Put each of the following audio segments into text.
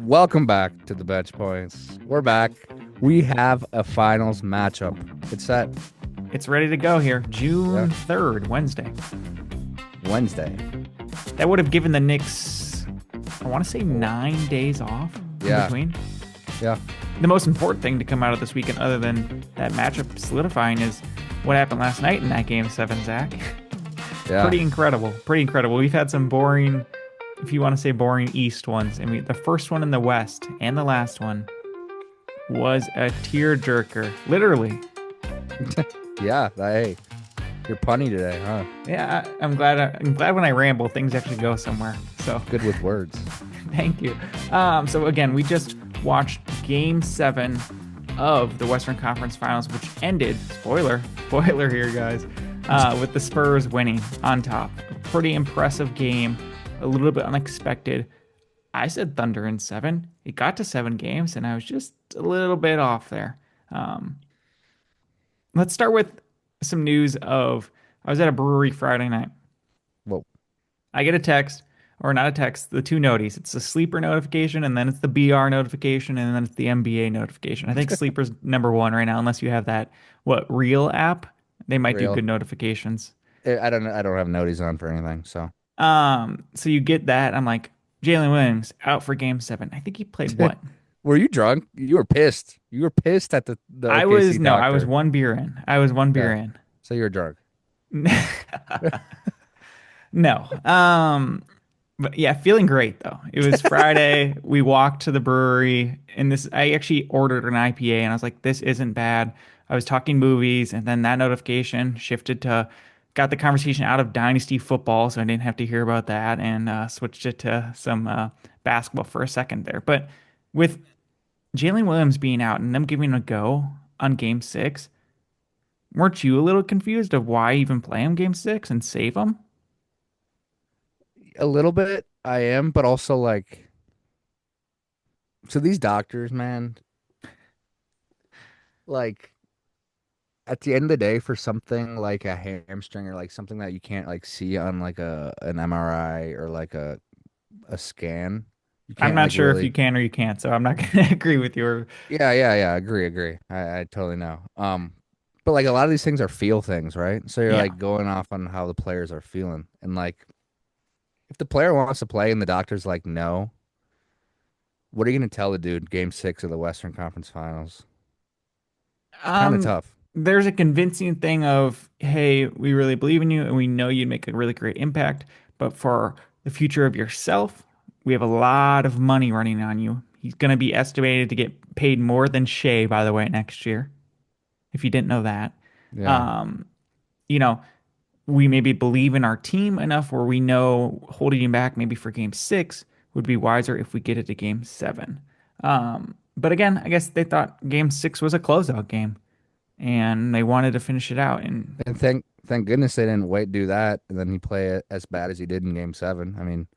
Welcome back to the Bench Points. We're back. We have a finals matchup. It's set. It's ready to go here. Yeah. June 3rd, Wednesday. Wednesday. That would have given the Knicks, I want to say 9 days off in Yeah. between. Yeah. The most important thing to come out of this weekend, other than that matchup solidifying, is what happened last night in that game seven, Zach. Yeah. Pretty incredible. Pretty incredible. We've had some boring, if you want to say boring East ones. I mean, the first one in the West and the last one was a tearjerker. Literally. Yeah. Hey, you're punny today, huh? Yeah, I'm glad when I ramble, things actually go somewhere. So Good with words. thank you. So again, we just watched Game 7 of the Western Conference Finals, which ended, spoiler here, guys, with the Spurs winning on top. A pretty impressive game, a little bit unexpected. I said Thunder in 7. It got to 7 games, and I was just a little bit off there. Um, let's start with some news of I was at a brewery Friday night. Well, I get a text, or not a text, the two noties. It's the sleeper notification, and then it's the BR notification, and then it's the NBA notification. I think sleeper's number one right now, unless you have that Real app. They might do real. good notifications. I don't have noties on for anything, so. So you get that. I'm like, Jalen Williams out for Game 7. I think he played what? Were you drunk? You were pissed. You were pissed at the I OKC was no, I was doctor. one beer in. I was one beer Okay. in. So you were drunk. No. But yeah, feeling great though. It was Friday. We walked to the brewery, and this I actually ordered an IPA, and I was like, this isn't bad. I was talking movies, and then that notification shifted to got the conversation out of Dynasty football, so I didn't have to hear about that, and switched it to some basketball for a second there. But with Jalen Williams being out and them giving him a go on Game 6, weren't you a little confused of why even play him Game 6 and save him? A little bit, I am, but also like, so these doctors, man, like at the end of the day, for something like a hamstring or like something that you can't like see on like a an MRI or like a scan, you I'm can't not like sure if you really. can or you can't, so I'm not going to agree with your. Yeah. Agree. I totally know. But like a lot of these things are feel things, right? So you're Yeah. like going off on how the players are feeling, and like if the player wants to play and the doctor's like no, what are you gonna tell the dude? Game 6 of the Western Conference Finals. It's kind of Um, tough. there's a convincing thing of, hey, we really believe in you and we know you'd make a really great impact, but for the future of yourself, we have a lot of money running on you. He's going to be estimated to get paid more than Shea, by the way, next year, if you didn't know that. Yeah. Um, you know, we maybe believe in our team enough where we know holding him back maybe for Game 6 would be wiser if we get it to Game 7. But again, I guess they thought Game 6 was a closeout game and they wanted to finish it out. And And thank goodness they didn't wait do that and then he play it as bad as he did in Game 7. I mean,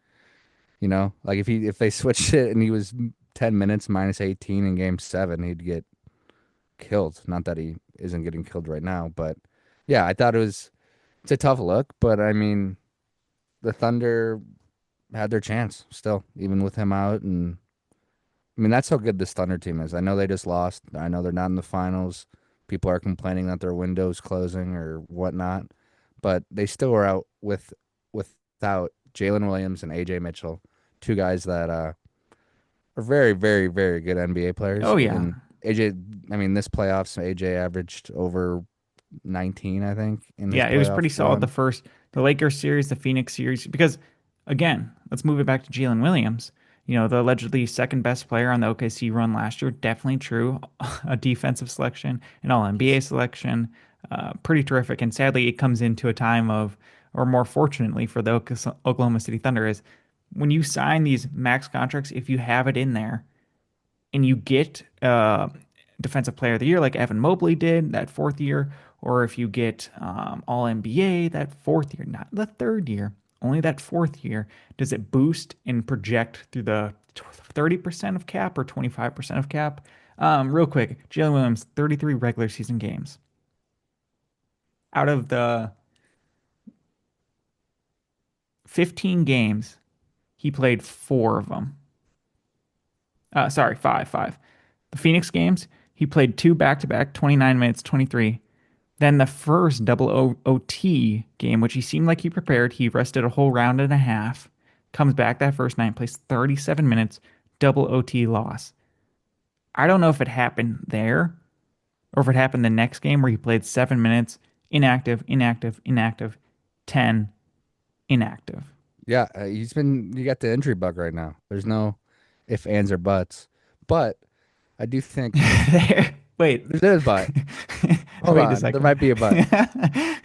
like if they switched it and he was 10 minutes minus 18 in Game 7, he'd get killed. Not that he isn't getting killed right now, but yeah, I thought it's a tough look, but I mean the Thunder had their chance still, even with him out, and I mean that's how good this Thunder team is. I know they just lost. I know they're not in the finals. People are complaining that their window's closing or whatnot, but they still are out without Jalen Williams and AJ Mitchell, two guys that are very, very, very good NBA oh players. yeah, And AJ, I mean, this playoffs, AJ averaged over 19, I think, in this yeah, it was playoff pretty solid run. the Lakers series, the Phoenix series, because again, let's move it back to Jalen Williams. The allegedly second best player on the OKC run last year, definitely true. A defensive selection, an All NBA selection, pretty terrific. And sadly, it comes into a time of, or more fortunately for the Oklahoma City Thunder, is when you sign these max contracts, if you have it in there and you get defensive player of the year like Evan Mobley did that fourth year, or if you get all NBA that fourth year, not the third year, only that fourth year, does it boost and project through the 30% of cap or 25% of cap? Real quick, Jalen Williams, 33 regular season games. Out of the 15 games, he played four of them. Sorry, five. The Phoenix games, he played two back-to-back, 29 minutes, 23. Then the first double OT game, which he seemed like he prepared, he rested a whole round and a half, comes back that first night, plays 37 minutes, double OT loss. I don't know if it happened there or if it happened the next game where he played 7 minutes, inactive, inactive, inactive, 10, inactive. Yeah, you got the injury bug right now. There's no if, ands, or buts. But I do think Wait, there's a but. Hold wait a on, there second. might be a but.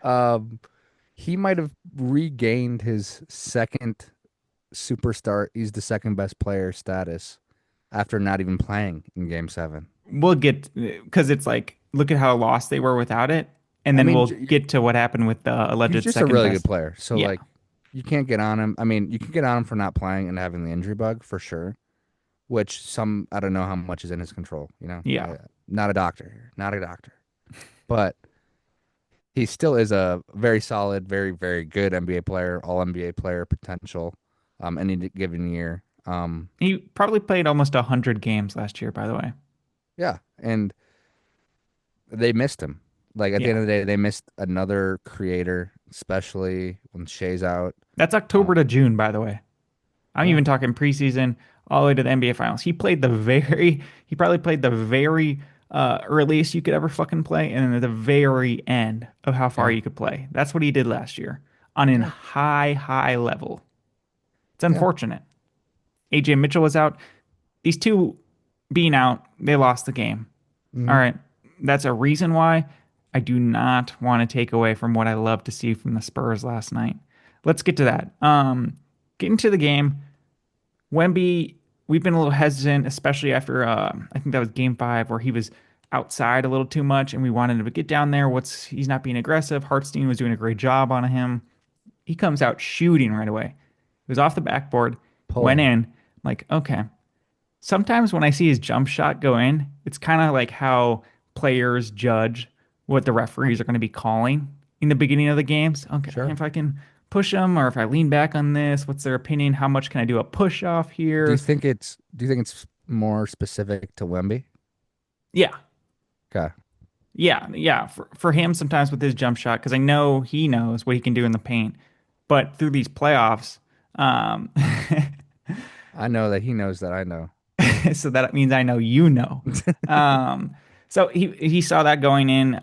Um, he might have regained his second superstar. He's the second best player status after not even playing in Game 7. We'll get because it's like look at how lost they were without it, and I then mean, we'll get to what happened with the he's alleged just a second really good best. player. So Yeah, like, you can't get on him. I mean, you can get on him for not playing and having the injury bug for sure. Which some I don't know how much is in his control. yeah. Not a doctor here, not a doctor, but he still is a very solid, very very good NBA player, all NBA player potential, any given year. He probably played almost 100 games last year, by the way. Yeah, and they missed him. Like at the Yeah, end of the day, they missed another creator, especially when Shea's out. that's Um, October to June, by the way. I'm yeah, even talking preseason all the way to the NBA Finals. He probably played the very earliest you could ever fucking play, and then at the very end of how far yeah, you could play. That's what he did last year on a yeah, high level. It's yeah. unfortunate. AJ Mitchell was out. These two being out, they lost the game. All Hmm. right. That's a reason why I do not want to take away from what I love to see from the Spurs last night. Let's get to that. Getting to the game, Wemby, we've been a little hesitant, especially after I think that was game five where he was outside a little too much and we wanted him to get down there. He's not being aggressive. Hartstein was doing a great job on him. He comes out shooting right away. He was off the backboard, went Pulling. in. I'm like, okay, sometimes when I see his jump shot go in, it's kind of like how players judge what the referees are going to be calling in the beginning of the games. Okay, Sure. if I can push them or if I lean back on this, what's their opinion? How much can I do a push off here? Do you think it's more specific to Wemby? Yeah. Okay. Yeah. For him, sometimes with his jump shot, because I know he knows what he can do in the paint. But through these playoffs, um, I know that he knows that I know. so that means I know you know. Um, so he saw that going in.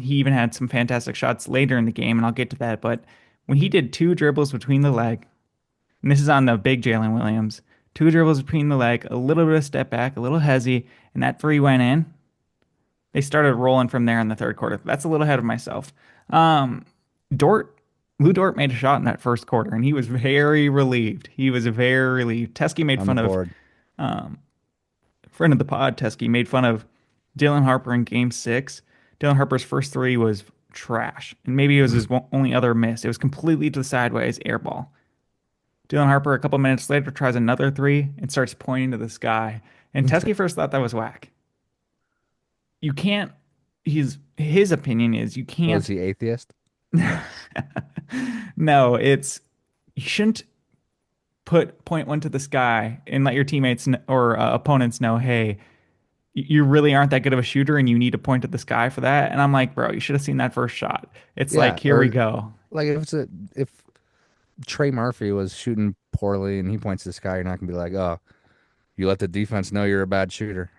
He even had some fantastic shots later in the game, and I'll get to that. But when he did two dribbles between the leg, and this is on the big Jalen Williams, two dribbles between the leg, a little bit of step back, a little hezzy, and that three went in. They started rolling from there in the third quarter. That's a little ahead of myself. Um, Dort, Lou Dort made a shot in that first quarter, and he was very relieved. He was very relieved. Teskey made On the fun of board. friend of the pod, Teskey, made fun of Dylan Harper in game six. Dylan Harper's first three was trash. And maybe it was his only other miss. It was completely to the sideways air ball. Dylan Harper, a couple minutes later, tries another three and starts pointing to the sky. And Teskey first thought that was whack. You can't, his opinion is you Was can't, he atheist? no, it's, you shouldn't point one to the sky and let your teammates or opponents know, hey, you really aren't that good of a shooter and you need to point at the sky for that. And I'm like, bro, you should have seen that first shot. It's Yeah. like, here we Or go. like if Trey Murphy was shooting poorly and he points to the sky, you're not gonna be like, oh, you let the defense know you're a bad shooter.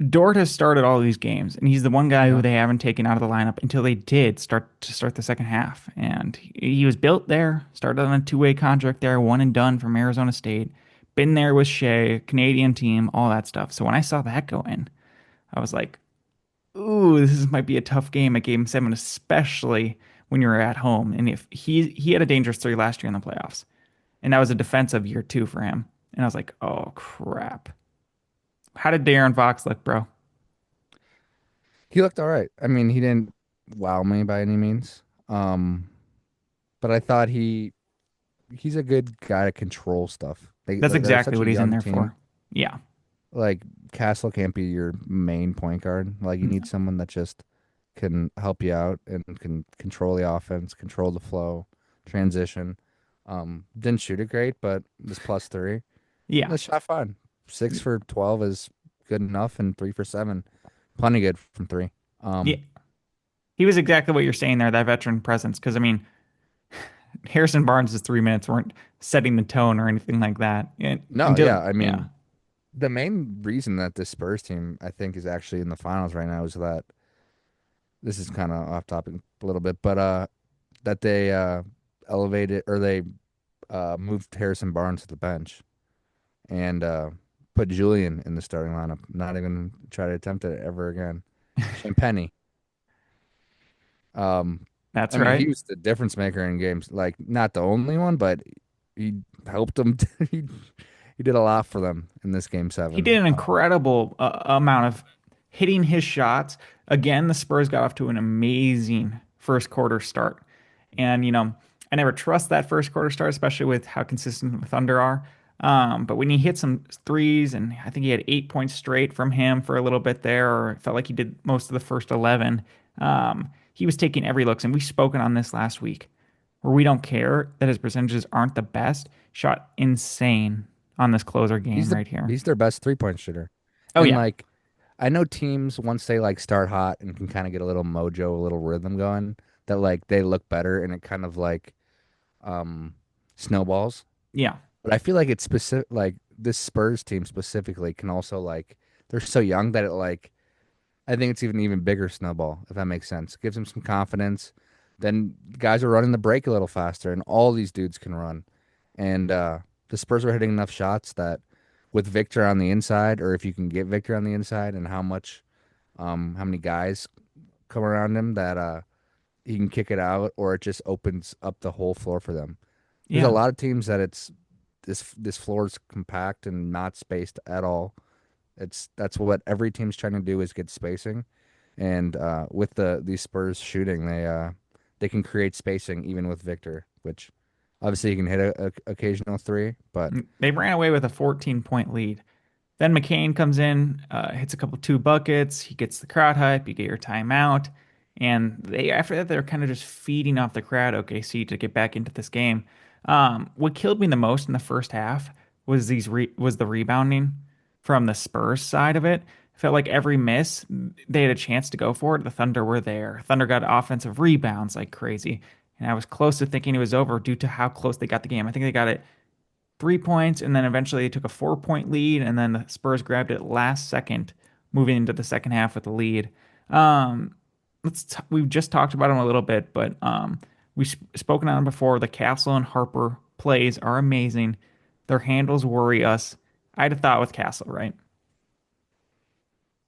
Dort has started all these games, and he's the one guy who Yeah. they haven't taken out of the lineup until they did start the second half. And he was built there, started on a two-way contract there, one and done from Arizona State. Been there with Shea, Canadian team, all that stuff. So when I saw that go in, I was like, ooh, might be a tough game at game seven, especially when you're at home. And if he had a dangerous three last year in the playoffs, and that was a defensive year two for him. And I was like, oh crap. How did Darren Fox look, bro? He looked all right. I mean, he didn't wow me by any means. But I thought he's a good guy to control stuff. That's They're exactly such a what he's in young there team. for. Yeah. Like Castle can't be your main point guard. Like you need someone that just can help you out and can control the offense, control the flow, transition. Didn't shoot it great, but this plus three. Yeah. That shot fine. 6 for 12 is good enough, and 3 for 7, plenty good from three. Yeah, Um, he was exactly what you're saying there, that veteran presence. Because I mean, Harrison Barnes' 3 minutes weren't setting the tone or anything like that. no, Until yeah, I yeah, mean, the main reason that this Spurs team, I think, is actually in the finals right now is that this is kind of off topic a little bit, but that they elevated or they moved Harrison Barnes to the bench and put Julian in the starting lineup. Not even try to attempt it ever again. And Penny. Um, that's I mean, right. he was the difference maker in games. Like, not the only one, but he helped them. He did a lot for them in this game He did seven. an incredible amount of hitting his shots. Again, the Spurs got off to an amazing first quarter start. And, I never trust that first quarter start, especially with how consistent the Thunder are. But when he hit some threes, and I think he had 8 points straight from him for a little bit there, or it felt like he did most of the first 11, he was taking every look. And we've spoken on this last week where we don't care that his percentages aren't the best. Shot insane on this closer game right here. He's their best 3-point shooter. Oh, And yeah. like I know teams once they like start hot and can kind of get a little mojo, a little rhythm going, that like they look better and it kind of like um snowballs. Yeah. But I feel like it's specific like this Spurs team specifically can also like they're so young that it like I think it's even bigger snowball, if that makes sense. Gives them some confidence. Then guys are running the break a little faster, and all these dudes can run. And the Spurs are hitting enough shots that with Victor on the inside, or if you can get Victor on the inside, and how many guys come around him that he can kick it out, or it just opens up the whole floor for them. There's a Yeah. lot of teams that it's this floor is compact and not spaced at all. That's what every team's trying to do is get spacing, and with these Spurs shooting, they can create spacing even with Victor, which obviously he can hit a occasional three, but They ran away with a 14-point lead. Then McCain comes in, hits a couple two buckets. He gets the crowd hype. You get your timeout. And they after that, they're kind of just feeding off the crowd, OKC, to get back into this game. What killed me the most in the first half was was the rebounding from the Spurs side of it. Felt like every miss, they had a chance to go for it. The Thunder were there. Thunder got offensive rebounds like crazy. And I was close to thinking it was over due to how close they got the game. I think they got it 3 points, and then eventually they took a 4 point lead, and then the Spurs grabbed it last second, moving into the second half with the lead. Um, we've just talked about them a little bit, but we've spoken on them before. The Castle and Harper plays are amazing. Their handles worry us. I'd have thought with Castle, right?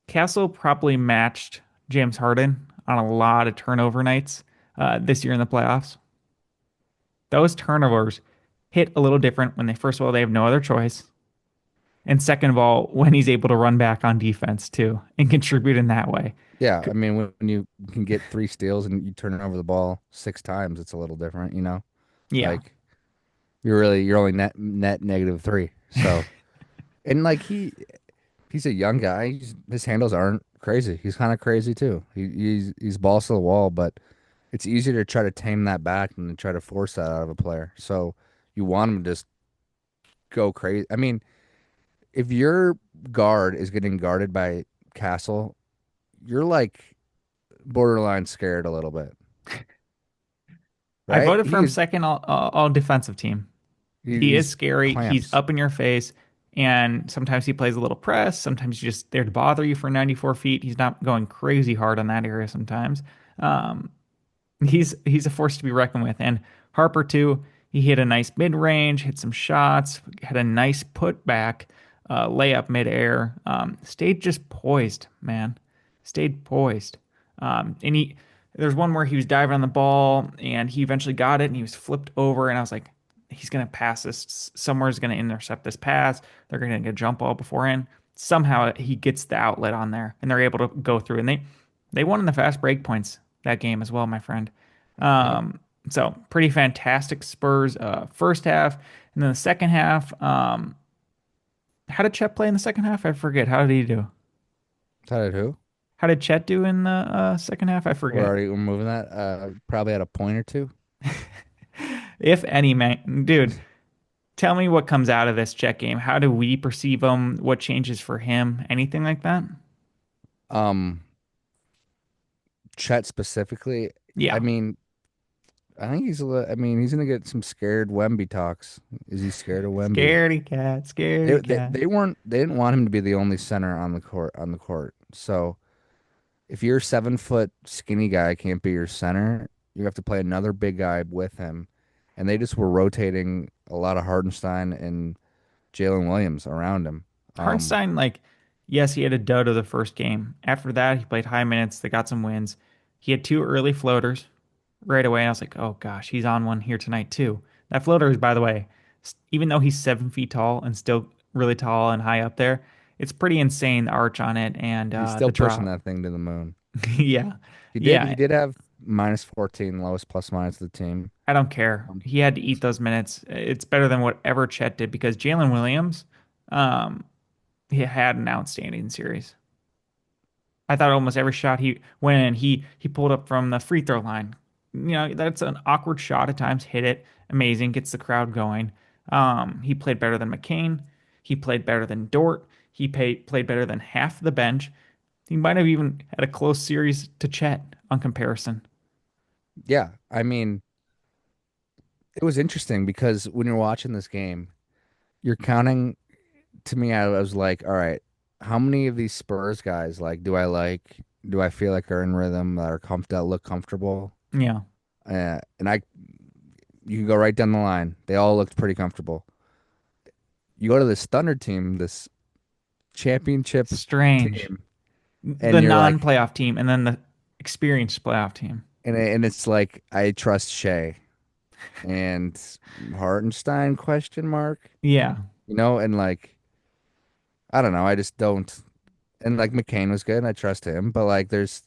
Castle probably matched James Harden on a lot of turnover nights this year in the playoffs. Those turnovers hit a little different when first of all, they have no other choice. And second of all, when he's able to run back on defense too and contribute in that way. yeah, I mean when you can get 3 steals and you turn over the ball 6 times, it's a little different, you know. Yeah. Like you're only net negative three, so and like he's a young guy. His handles aren't crazy. He's kind of crazy too. He's balls to the wall, but it's easier to try to tame that back than to try to force that out of a player. So you want him to just go crazy. I mean, if your guard is getting guarded by Castle, you're like borderline scared a little bit, I right? voted for him second all defensive team. He is He's scary. He's clamps. up in your face. And sometimes he plays a little press. Sometimes he's just there to bother you for 94 feet. He's not going crazy hard on that area sometimes. Um, he's a force to be reckoned with. And Harper too, he hit a nice mid range, hit some shots, had a nice putback, layup midair. Stayed just poised, man. Stayed poised. And there's one where he was diving on the ball and he eventually got it and he was flipped over and I was like, he's gonna pass this. Somewhere's gonna intercept this pass. They're gonna get a jump ball beforehand. Somehow he gets the outlet on there and they're able to go through and they won in the fast break points that game as well, my friend. Yep. So pretty fantastic Spurs first half, and then the second half. How did Chet play in the second half? I forget. How did he do? Tied at who? How did Chet do in the second half? I We're forget. already moving that. Probably at a point or two. If any, man, dude. Tell me what comes out of this Chet game. How do we perceive him? What changes for him? Anything like that? Um, Chet specifically, I Yeah. mean, I think I mean, he's gonna get some scared Wemby talks. Is he scared of Wemby? Scaredy cat, They, scaredy they cat. they weren't they didn't want him to be the only center on the court. So if your 7 foot skinny guy can't be your center, you have to play another big guy with him. And they just were rotating a lot of Hardenstein and Jalen Williams around him. Um, Hartenstein, like, yes, he had a dud of the first game. After that, he played high minutes. They got some wins. He had two early floaters right away. And I was like, oh gosh, he's on one here tonight too. That floater is, by the way, even though he's 7 feet tall and still really tall and high up there, it's pretty insane the arch on it and he's the still pushing drop. that thing to the moon. Yeah. He Yeah. did have -14 lowest plus minus of the team. I don't care. Um, He had to eat those minutes. It's better than whatever Chet did because Jalen Williams, um, he had an outstanding series. I thought almost every shot he when he pulled up from the free throw line. That's an awkward shot at times. Hit it, amazing, gets the crowd going. He played better than McCain. He played better than Dort. Played better than half the bench. He might have even had a close series to Chet on comparison. yeah, I mean, it was interesting because when you're watching this game, you're counting. To me, I was like, all right, how many of these Spurs guys do I like? Do I feel like are in rhythm that are that look comfortable? Yeah, And you can go right down the line. They all looked pretty comfortable. You go to this Thunder team, this championship strange. team, The and you're like, non-playoff team and then the experienced playoff team. and it's like, I trust Shea and Hartenstein question mark, Yeah. and like, I don't know, I just don't. And like McCain was good, and I trust him, but like, there's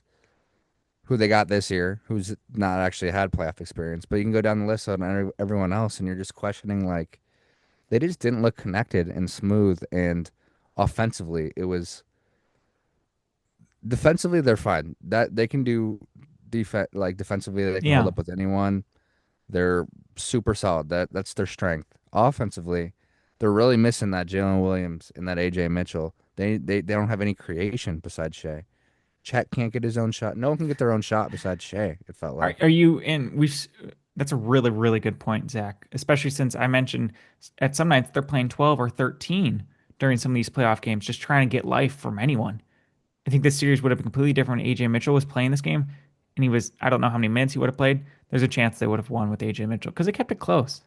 who they got this year, who's not actually had playoff experience. But you can go down the list on everyone else, and you're just questioning like they just didn't look connected and smooth. And offensively, it was defensively they're fine. That they can do defensively they can hold Yeah. up with anyone. They're super solid. That's their strength. Offensively, they're really missing that Jalen Williams and that AJ Mitchell. They don't have any creation besides Shea. Chet can't get his own shot. No one can get their own shot besides Shea, it felt Are like. are you in? That's a really really good point, Zach. Especially since I mentioned at some nights they're playing 12 or 13 during some of these playoff games, just trying to get life from anyone. I think this series would have been completely different when AJ Mitchell was playing this game, and I don't know how many minutes he would have played. There's a chance they would have won with AJ Mitchell because they kept it close.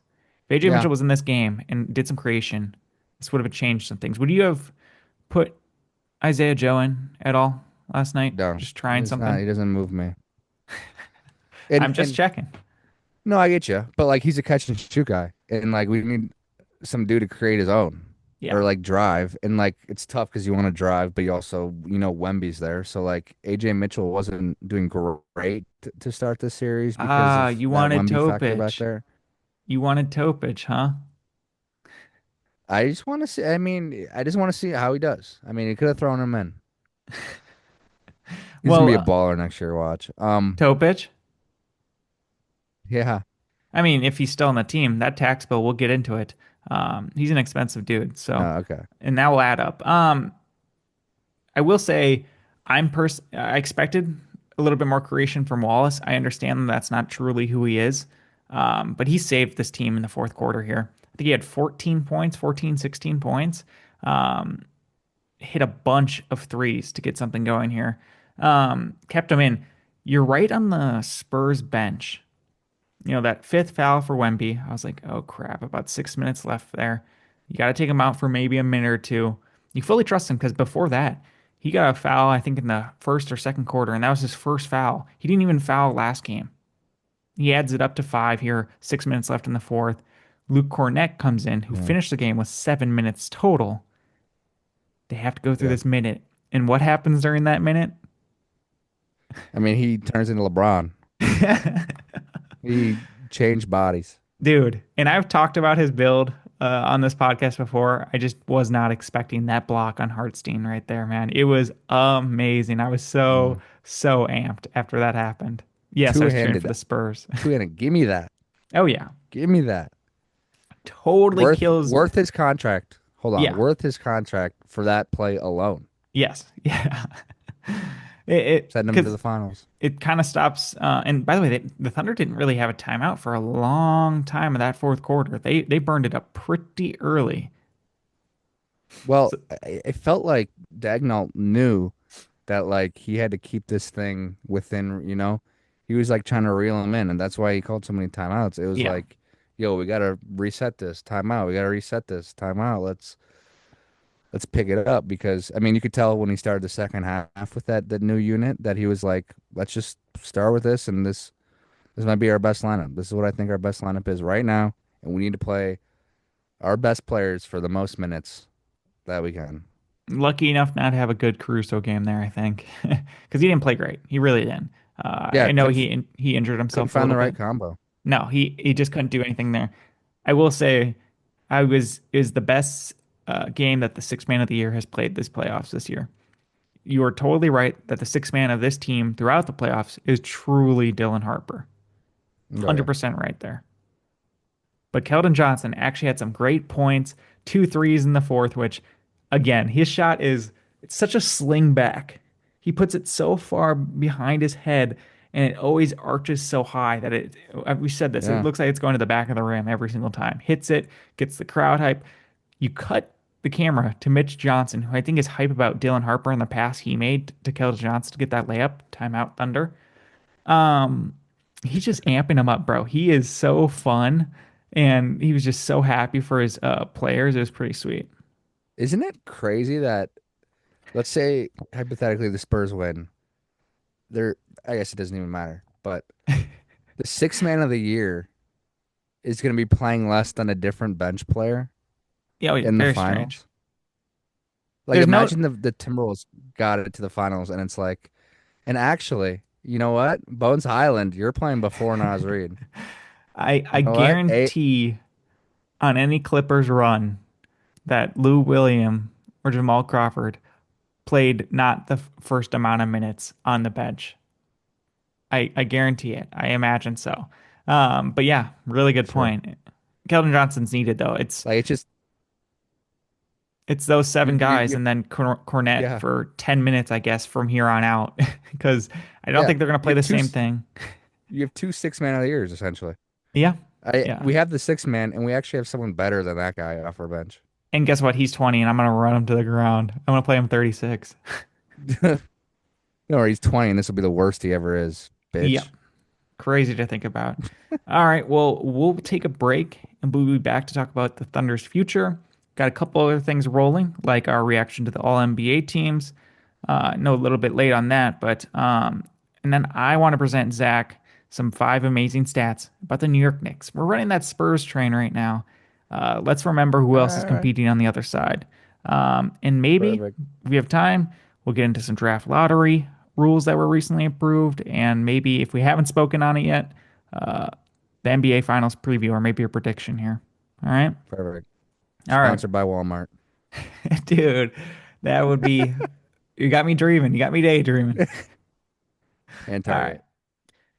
If AJ Yeah, Mitchell was in this game and did some creation, this would have changed some things. Would you have put Isaiah Joe in at all last night? no. Just trying It's not something? he doesn't move me. I'm just And checking. no, I get you. But like he's a catch and shoot guy. And like we need some dude to create his own or Yeah. like drive. And like it's tough because you want to drive, but you also, Wemby's there. So like AJ Mitchell wasn't doing great to start this series because Ah, of you that wanted Wemby factor back Topich. there. You wanted Topich, huh? I just want to see. I mean, I just want to see how he does. I mean, he could have thrown him in. He's gonna Well, be a baller next year. Watch. Topich. Yeah. I mean, if he's still on the team, that tax bill, we'll get into it. He's an expensive dude, so Okay. and that will add up. I will say, I expected a little bit more creation from Wallace. I understand that's not truly who he is, but he saved this team in the fourth quarter here. I think he had 14 points, 14, 16 points. Um, Hit a bunch of threes to get something going here. Kept him in. You're right on the Spurs bench. That fifth foul for Wemby. I was like, oh crap, about 6 minutes left there. You got to take him out for maybe a minute or two. You fully trust him because before that, he got a foul, I think, in the first or second quarter, and that was his first foul. He didn't even foul last game. He adds it up to five here, 6 minutes left in the fourth. Luke Cornett comes in, who Yeah. finished the game with 7 minutes total. They have to go through Yeah. this minute. And what happens during that minute? I mean, he turns into LeBron. He changed bodies. Dude, and I've talked about his build on this podcast before. I just was not expecting that block on Hartstein right there, man. It was amazing. I was Mm. so amped after that happened. Yes, I was cheering Two-handed. for the Spurs. Two-handed. Give me that. Oh, yeah. Give me that. Totally Worth kills. worth his contract. Hold on, Yeah. worth his contract for that play alone. Yes. Yeah. It Send him to because the finals. it kind of stops. And by the way, the Thunder didn't really have a timeout for a long time in that fourth quarter. They burned it up pretty early. Well, So, it felt like Dagnall knew that like he had to keep this thing within, he was like trying to reel him in, and that's why he called so many timeouts. It was yeah. like, yo, we gotta reset this timeout. We gotta reset this timeout. Let's pick it up because I mean you could tell when he started the second half with that new unit that he was like, let's just start with this and this might be our best lineup. This is what I think our best lineup is right now, and we need to play our best players for the most minutes that we can. Lucky enough not to have a good Caruso game there, I think, because he didn't play great. He really didn't. Yeah, I know he injured couldn't himself a find little the right bit. combo. No, he just couldn't do anything there. I will say, I was is the best game that the sixth man of the year has played this playoffs this year. You are totally right that the sixth man of this team throughout the playoffs is truly Dylan Harper. Oh yeah. 100% right there. But Keldon Johnson actually had some great points, two threes in the fourth, which again, his shot is it's such a sling back. He puts it so far behind his head and it always arches so high that we said this, it Yeah. looks like it's going to the back of the rim every single time. Hits it, gets the crowd hype. You cut the camera to Mitch Johnson, who I think is hype about Dylan Harper and the pass he made to Keldon Johnson to get that layup, timeout Thunder. Um, he's just amping him up, bro. He is so fun, and he was just so happy for his players. It was pretty sweet. Isn't it crazy that let's say hypothetically the Spurs win. They're I guess it doesn't even matter. But the sixth man of the year is gonna be playing less than a different bench player Yeah, oh, in the very strange. finals. Like There's no, imagine the Timberwolves got it to the finals and it's like and actually, you know what? Bones Highland, you're playing before Nas Reed. I You know what? guarantee on any Clippers run that Lou William or Jamal Crawford played not the first amount of minutes on the bench. I guarantee it. I imagine so. But yeah, really good Sure. point. Keldon Johnson's needed though. Like it's just It's those seven guys you and then Cornette yeah. for 10 minutes, I guess, from here on out, because I don't Yeah. think they're going to You play have the two same thing. you have two six man of the years essentially. Yeah. I Yeah. we have the six man and we actually have someone better than that guy off our bench. And guess what? He's 20 and I'm going to run him to the ground. I'm going to play him 36. No, he's 20 and this will be the worst he ever is, Yeah. bitch. Crazy to think about. All right. Well, we'll take a break and we'll be back to talk about the Thunder's future. Got a couple other things rolling, like our reaction to the All NBA teams. No, a little bit late on that, but and then I want to present Zach some five amazing stats about the New York Knicks. We're running that Spurs train right now. Let's remember who else is All right. competing on the other side. And maybe Perfect. if we have time, we'll get into some draft lottery rules that were recently approved, and maybe if we haven't spoken on it yet, uh, the NBA Finals preview or maybe a prediction here. All right, Perfect. all right, Sponsored by Walmart dude, that would be. You got me dreaming. You got me daydreaming. and All right. Target.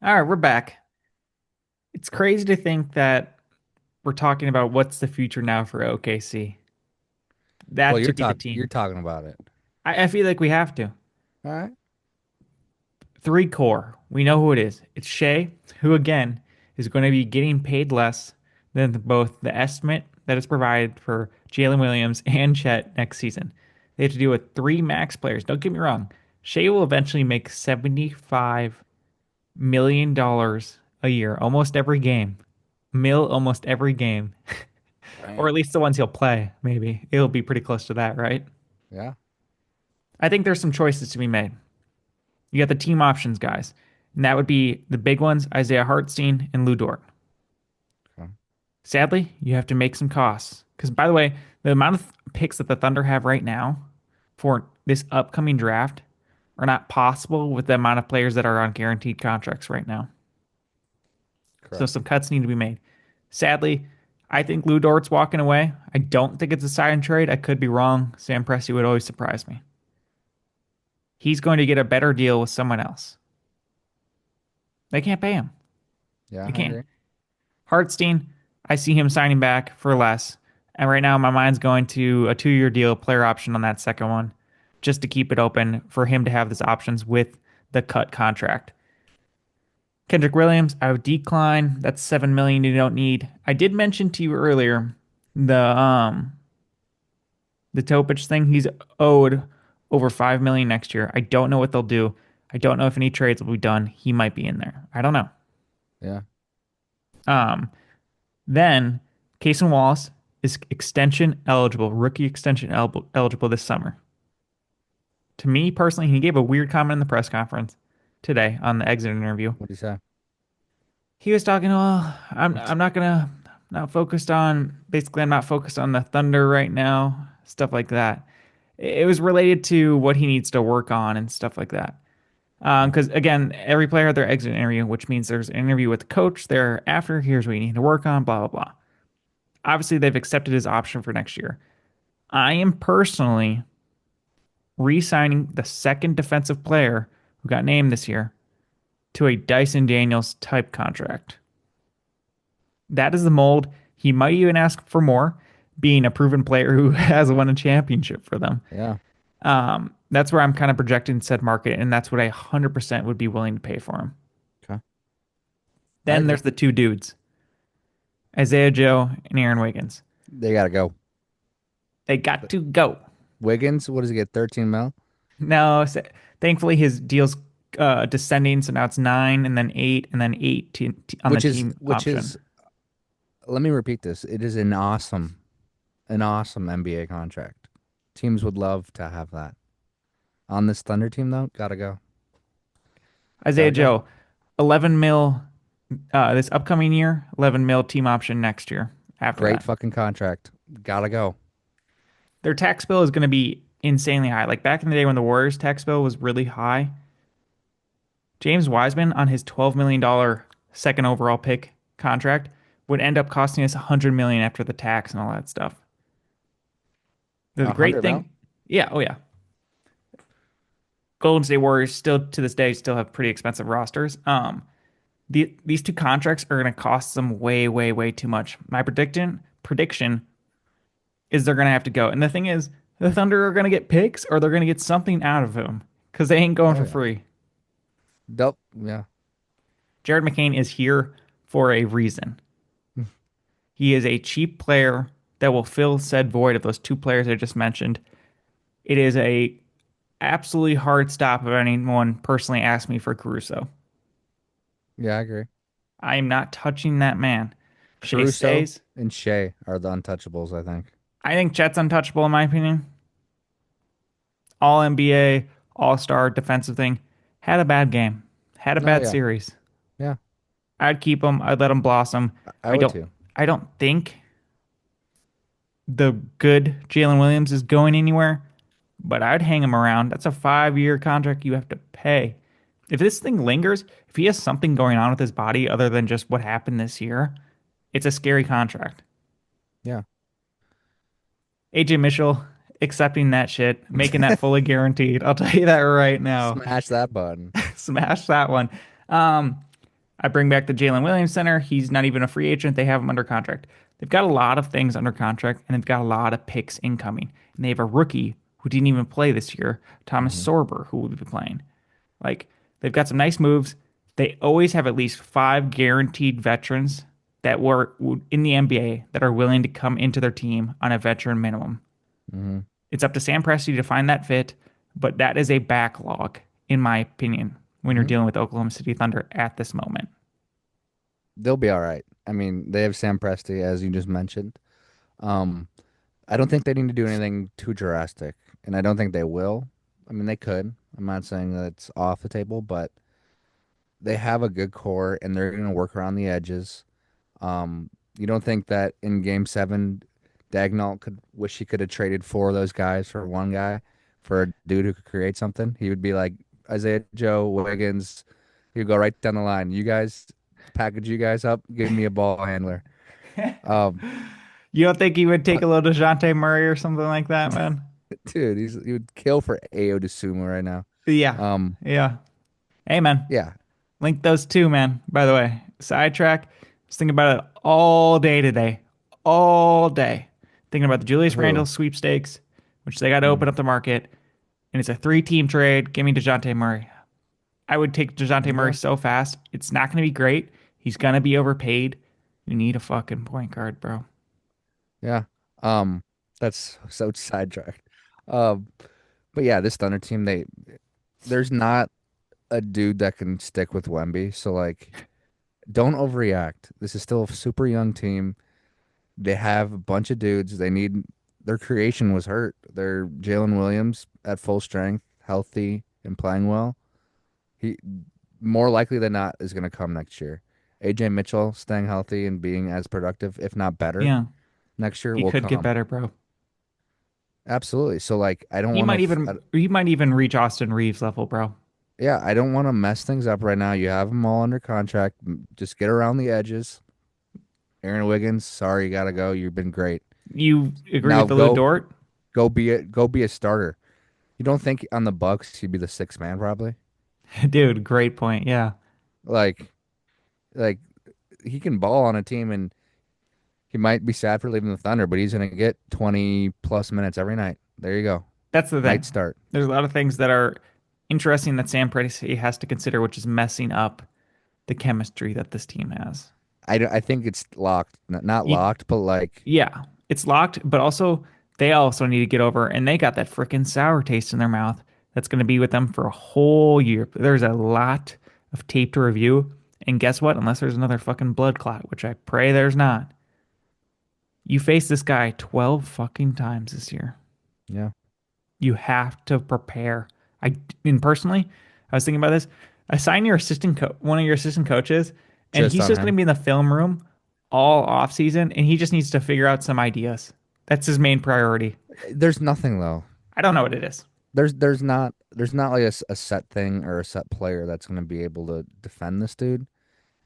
All right, we're back. It's crazy to think that we're talking about what's the future now for OKC. Well, That to be the you're team. talking about it. I feel like we have to. All right. Three core. We know who it is. It's Shea, who again is going to be getting paid less than both the estimate that is provided for Jalen Williams and Chet next season. They have to deal with three max players. Don't get me wrong. Shea will eventually make $75 million a year, almost every game. Mill almost every game. Or Damn. at least the ones he'll play, maybe. It'll be pretty close to that, right? Yeah. I think there's some choices to be made. You got the team options guys, and that would be the big ones, Isaiah Hartstein and Lou Dort. Okay. Sadly, you have to make some costs. Because, by the way, the amount of picks that the Thunder have right now for this upcoming draft are not possible with the amount of players that are on guaranteed contracts right now. So Correct. some cuts need to be made. Sadly, I think Lou Dort's walking away. I don't think it's a sign and trade. I could be wrong. Sam Presti would always surprise me. He's going to get a better deal with someone else. They can't pay him. Yeah, They I can't. agree. Hartstein, I see him signing back for less. And right now, my mind's going to a 2-year deal, player option on that second one, just to keep it open for him to have these options with the cut contract. Kendrick Williams, I would decline. That's 7 million you don't need. I did mention to you earlier the Topic thing. He's owed over 5 million next year. I don't know what they'll do. I don't know if any trades will be done. He might be in there. I don't know. Yeah. Um, then Cason Wallace is extension eligible, rookie extension eligible this summer. To me personally, he gave a weird comment in the press conference today on the exit interview. What do you say? He was talking, well, I'm not gonna not focused on basically I'm not focused on the Thunder right now, stuff like that. It was related to what he needs to work on and stuff like that. Yeah. Because again, every player had their exit interview, which means there's an interview with the coach there after. Here's what you need to work on, blah, blah, blah. Obviously, they've accepted his option for next year. I am personally re signing the second defensive player who got named this year to a Dyson Daniels type contract. That is the mold. He might even ask for more, being a proven player who has won a championship for them. Yeah. That's where I'm kind of projecting said market, and that's what I 100% would be willing to pay for him. Okay. I Then agree. there's the two dudes, Isaiah Joe and Aaron Wiggins. They gotta go. They got to go. Wiggins, what does he get? 13 mil? Now, thankfully, his deal's descending, so now it's 9 and then 8 and then 8 on the team Which option. is let me repeat this. It is an awesome NBA contract. Teams would love to have that. On this Thunder team though, gotta go. Isaiah Gotta go. Joe, 11 mil this upcoming year, 11 mil team option next year after Great that. fucking contract. Gotta go. Their tax bill is going to be insanely high. Like back in the day when the Warriors tax bill was really high, James Wiseman on his $12 million second overall pick contract would end up costing us 100 million after the tax and all that stuff. The A great hundred mil? thing, yeah, oh yeah. Golden State Warriors still to this day still have pretty expensive rosters. These two contracts are going to cost them way, way, way too much. My prediction is they're going to have to go. And the thing is, the Thunder are going to get picks or they're going to get something out of him because they ain't going Oh for yeah. free. Dope. Yeah. Jared McCain is here for a reason. He is a cheap player that will fill said void of those two players I just mentioned. It is a absolutely hard stop if anyone personally asked me for Caruso. Yeah, I agree. I am not touching that man. Shea Caruso stays. and Shea are the untouchables, I think. I think Chet's untouchable in my opinion. All NBA, all star defensive thing. Had a bad game. Had a No, bad yeah. series. Yeah. I'd keep him. I'd let him blossom. I I would don't too. I don't think the good Jalen Williams is going anywhere, but I'd hang him around. That's a 5-year contract you have to pay. If this thing lingers, if he has something going on with his body other than just what happened this year, it's a scary contract. Yeah. AJ Mitchell accepting that shit, making that fully guaranteed. I'll tell you that right now. Smash that button. Smash that one. Um, I bring back the Jalen Williams Center. He's not even a free agent. They have him under contract. They've got a lot of things under contract, and they've got a lot of picks incoming. And they have a rookie who didn't even play this year, Thomas Hmm. Sorber, who will be playing. Like, they've got some nice moves. They always have at least 5 guaranteed veterans that were in the NBA that are willing to come into their team on a veteran minimum. Hmm. It's up to Sam Presti to find that fit, but that is a backlog, in my opinion, when you're Hmm. dealing with Oklahoma City Thunder at this moment. They'll be all right. I mean, they have Sam Presti, as you just mentioned. Um, I don't think they need to do anything too drastic, and I don't think they will. I mean, they could. I'm not saying that it's off the table, but they have a good core, and they're going to work around the edges. You don't think that in Game 7, Dagnall could wish he could have traded 4 of those guys for one guy, for a dude who could create something? He would be like Isaiah Joe, Wiggins. He'd go right down the line. You guys, package you guys up, give me a ball handler. Um, You don't think he would take a little DeJounte Murray or something like that, man? dude, he would kill for Ao DeSumo right now. Yeah. Um, Yeah. Hey, man. yeah, Link those two, man. By the way, sidetrack. Just think about it. all day today, all day, thinking about the Julius Randle Who? sweepstakes, which they got to Mm. open up the market, and it's a three-team trade. Give me DeJounte Murray. I would take DeJounte Murray Yeah. so fast. It's not going to be great. He's going to be overpaid. You need a fucking point guard, bro. Yeah. Um, that's so sidetracked. Um, but yeah, this Thunder team, there's not a dude that can stick with Wemby. So like, don't overreact. This is still a super young team. They have a bunch of dudes. They need their creation was hurt. Their Jalen Williams at full strength, healthy and playing well. He more likely than not is going to come next year. AJ Mitchell staying healthy and being as productive, if not better, Yeah, next year he will could get come. better, bro. Absolutely. So like I don't want to He might even reach Austin Reeves level, bro. yeah, I don't want to mess things up right now. You have them all under contract. Just get around the edges. Aaron Wiggins, sorry, you got to go. You've been great. You agree Now with the Lou go Dort? go be a starter. You don't think on the Bucks he'd be the sixth man probably? Dude, great point. Yeah. Like like he can ball on a team and he might be sad for leaving the Thunder, but he's gonna get 20 plus minutes every night. There you go. That's the Night thing. start. There's a lot of things that are interesting that Sam Presti has to consider, which is messing up the chemistry that this team has. I think it's locked. Not You, locked, but like yeah, it's locked, but also they also need to get over, and they got that freaking sour taste in their mouth that's going to be with them for a whole year. There's a lot of tape to review, and guess what? Unless there's another fucking blood clot, which I pray there's not, you face this guy 12 fucking times this year. yeah, You have to prepare. I and personally, I was thinking about this. Assign your one of your assistant coaches, and just he's on just going to him. be in the film room all off season, and he just needs to figure out some ideas. That's his main priority. There's nothing though. I don't know what it is. There's not like a set thing or a set player that's going to be able to defend this dude.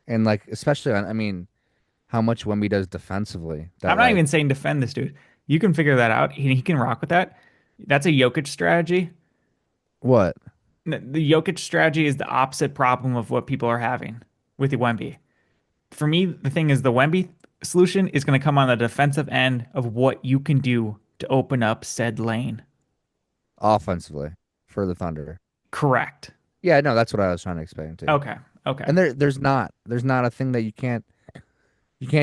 And like especially on I mean how much Wemby does defensively I'm that not even like saying defend this dude. You can figure that out. He can rock with that. That's a Jokic strategy. what? The Jokic strategy is the opposite problem of what people are having with the Wemby. For me, the thing is the Wemby solution is going to come on the defensive end of what you can do to open up said lane. Offensively for the Thunder. Correct. Yeah, no, that's what I was trying to explain too. Okay. Okay. And there's not a thing that you can't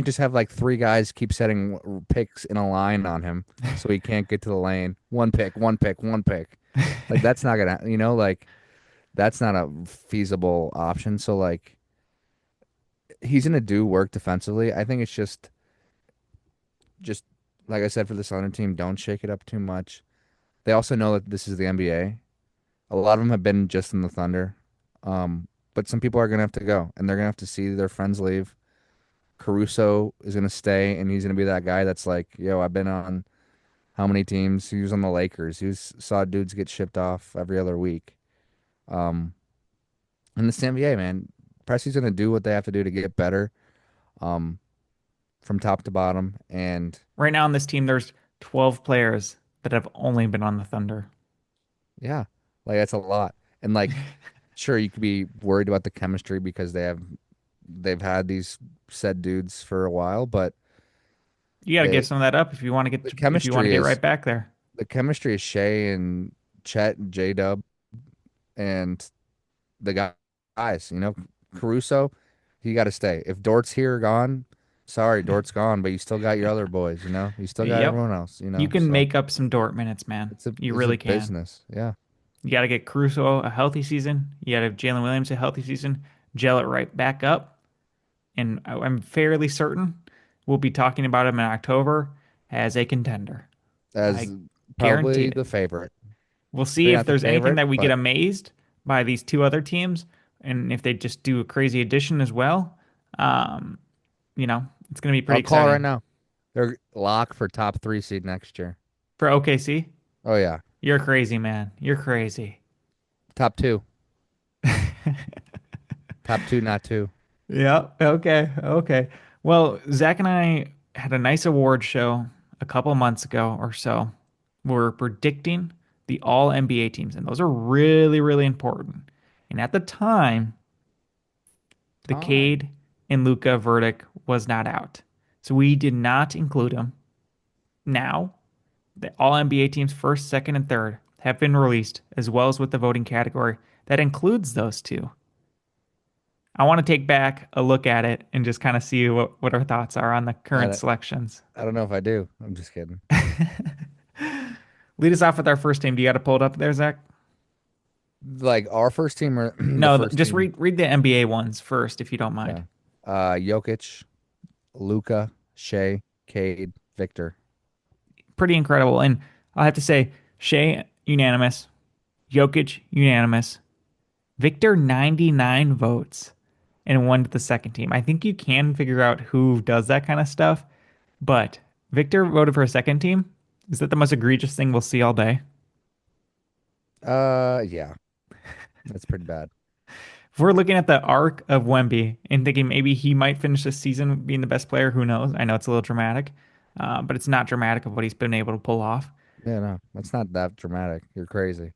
just have like three guys keep setting picks in a line on him so he can't get to the lane. One pick, one pick, one pick. Like that's not gonna like that's not a feasible option. So like he's gonna do work defensively. I think it's just like I said for this other team, don't shake it up too much. They also know that this is the NBA. A lot of them have been just in the Thunder. But some people are gonna have to go and they're gonna have to see their friends leave. Caruso is gonna stay and he's gonna be that guy that's like, yo, I've been on how many teams? He was on the Lakers. Saw dudes get shipped off every other week. Um, and the NBA, man, Presti's gonna do what they have to do to get better, um, from top to bottom. And Right now on this team, there's 12 players that have only been on the Thunder. yeah, like that's a lot. And like, sure, you could be worried about the chemistry because they've had these said dudes for a while, but You got to give it some of that up the if you want to chemistry get is right back there. the chemistry is Shea and Chet and J Dub and the guys, Caruso, he got to stay. If Dort's here or gone, sorry, Dort's gone, but you still got your other boys, you still got Yep. everyone else, You can so make up some Dort minutes, man. You it's a really can. business. Yeah. You got to get Caruso a healthy season. You got to have Jalen Williams a healthy season. Gel it right back up. And I'm fairly certain we'll be talking about him in October as a contender. I As guarantee probably it. the favorite. We'll see Maybe if not the there's anything favorite, that we get but amazed by these two other teams, and if they just do a crazy addition as well. Um, it's going to be pretty I'll call it right exciting now. They're locked for top three seed next year. for OKC. Oh yeah. You're crazy, man. You're crazy. Top two. Top two, not two. Yeah. Okay. Okay. Well, Zach and I had a nice award show a couple months ago or so. We're predicting the all NBA teams, and those are really, really important. And at the time, the Time. Cade and Luca verdict was not out. So we did not include him. Now, the all NBA teams first, second, and third have been released, as well as with the voting category that includes those two. I want to take back a look at it and just kind of see what our thoughts are on the current I, selections. I don't know if I do. I'm just kidding. Lead us off with our first team. Do you got to pull it up there, Zach? Like our first team or the No, first just team? read the NBA ones first, if you don't mind. Yeah. Jokic, Luca, Shea, Cade, Victor. Pretty incredible. And I'll have to say, Shea, unanimous. Jokic, unanimous. Victor, 99 votes and won to the second team. I think you can figure out who does that kind of stuff, but Victor voted for a second team. Is that the most egregious thing we'll see all day? Yeah, that's pretty bad. If we're looking at the arc of Wemby and thinking maybe he might finish this season being the best player, who knows? I know it's a little dramatic, but it's not dramatic of what he's been able to pull off. Yeah, no, that's not that dramatic. You're crazy.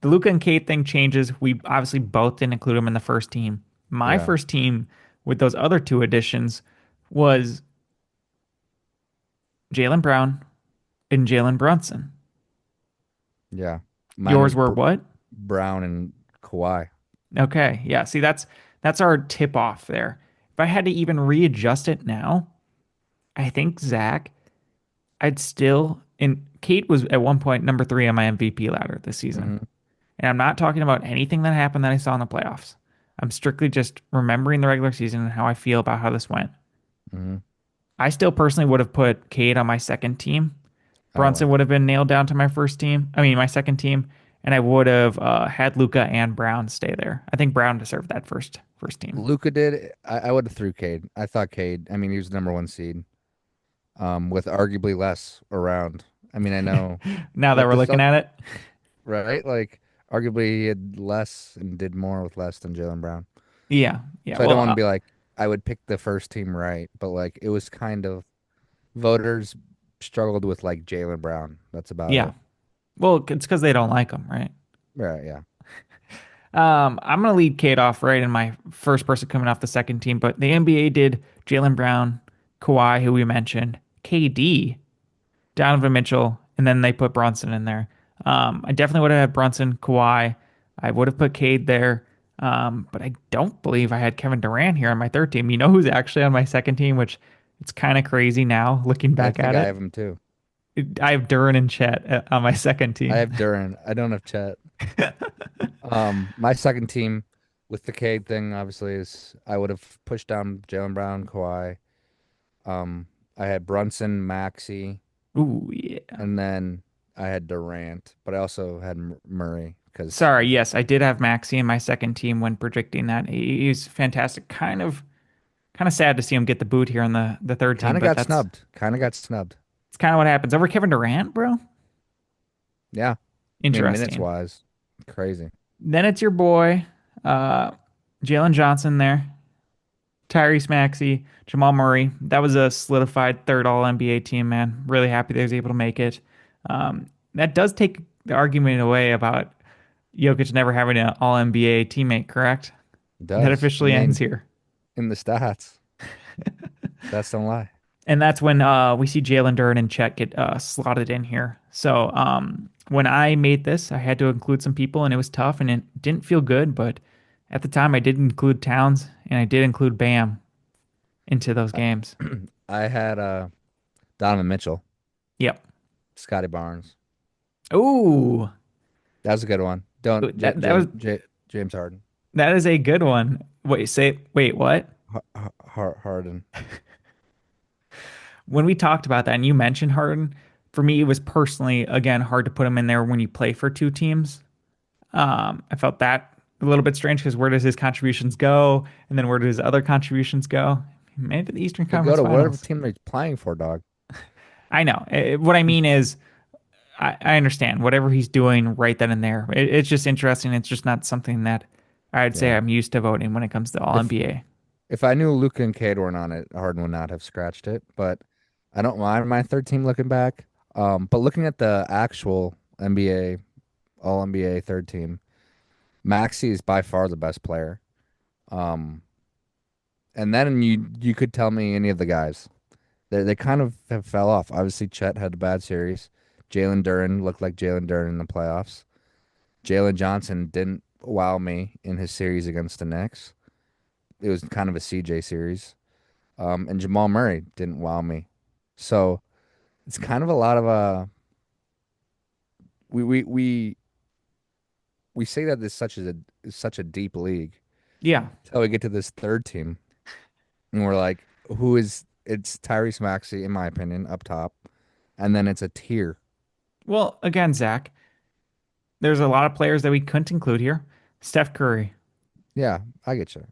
The Luca and Kate thing changes. We obviously both didn't include him in the first team. My Yeah, first team with those other two additions was Jaylen Brown and Jalen Brunson. yeah. Mine was Yours were what? Brown and Kawhi. Okay, yeah. See, that's our tip off there. If I had to even readjust it now, I think Zach, I'd still and Kate was at one point number three on my MVP ladder this season. Hmm. And I'm not talking about anything that happened that I saw in the playoffs. I'm strictly just remembering the regular season and how I feel about how this went. Hmm. I still personally would have put Cade on my second team. I Brunson would. would have been nailed down to my first team. I mean, my second team, and I would have had Luca and Brown stay there. I think Brown deserved that first team. Luca did. I would have threw Cade. I thought Cade. I mean, he was the number one seed. With arguably less around. I mean, I know, Now that like we're the looking Celt, at it, right? Like, arguably he had less and did more with less than Jalen Brown. yeah, yeah. So I don't Well, want to be like I would pick the first team right, but like it was kind of voters struggled with like Jalen Brown. That's about yeah. it. Well, it's because they don't like him, right? Right? Yeah. I'm gonna lead Cade off right in my first person coming off the second team, but the NBA did Jalen Brown, Kawhi, who we mentioned, KD, Donovan Mitchell, and then they put Brunson in there. I definitely would have had Brunson, Kawhi. I would have put Cade there. But I don't believe I had Kevin Durant here on my third team. You know who's actually on my second team, which it's kind of crazy now looking I back think at I it. have him too. I have Duran and Chet on my second I team. have Duran. I don't have Chet. My second team with the Cade thing obviously is I would have pushed down Jalen Brown, Kawhi. I had Brunson, Maxey, Ooh, yeah. and then I had Durant, but I also had Murray because Sorry, yes, I did have Maxey in my second team when predicting that. He's fantastic. Kind of sad to see him get the boot here on the third team, kind of but got that's snubbed. Kind of got snubbed. it's kind of what happens over Kevin Durant, bro. Yeah. I mean, minutes Interesting. wise, crazy. Then it's your boy, uh, Jalen Johnson there, Tyrese Maxey, Jamal Murray. That was a solidified third All NBA team, man. Really happy they was able to make it. That does take the argument away about Jokic never having an All NBA teammate, correct? It That does. I officially ends mean, here. in the stats, stats don't lie. And that's when we see Jalen Duren and Chet get slotted in here. So when I made this, I had to include some people, and it was tough, and it didn't feel good. But at the time, I did include Towns, and I did include Bam into those I, games. I had Donovan Mitchell, Yep. Scotty Barnes. Ooh, That was a good one. Don't that was James Harden. that is a good one. Wait, what? Harden. When we talked about that, and you mentioned Harden, for me, it was personally again hard to put him in there when you play for two teams. I felt that a little bit strange because where does his contributions go, and then where do his other contributions go? Maybe the Eastern They go Conference to whatever Finals. team they're playing for, dog. I know. What I mean is, I understand whatever he's doing right then and there. It's just interesting. It's just not something that I'd say Yeah. I'm used to voting when it comes to All If NBA. if I knew Luka and Cade weren't on it, Harden would not have scratched it. But I don't mind my third team looking back. But looking at the actual NBA, All NBA third team, Maxey is by far the best player. Um, And then you could tell me any of the guys. They kind of have fell off. Obviously, Chet had a bad series. Jalen Duren looked like Jalen Duren in the playoffs. Jalen Johnson didn't wow me in his series against the Knicks. It was kind of a CJ series. And Jamal Murray didn't wow me. So it's kind of a lot of we we we we say that this is such a deep league Yeah. until we get to this third team and we're like, who is it's Tyrese Maxey in my opinion up top, and then it's a tier. Well, again, Zach, there's a lot of players that we couldn't include here. Steph Curry, Yeah, I get you.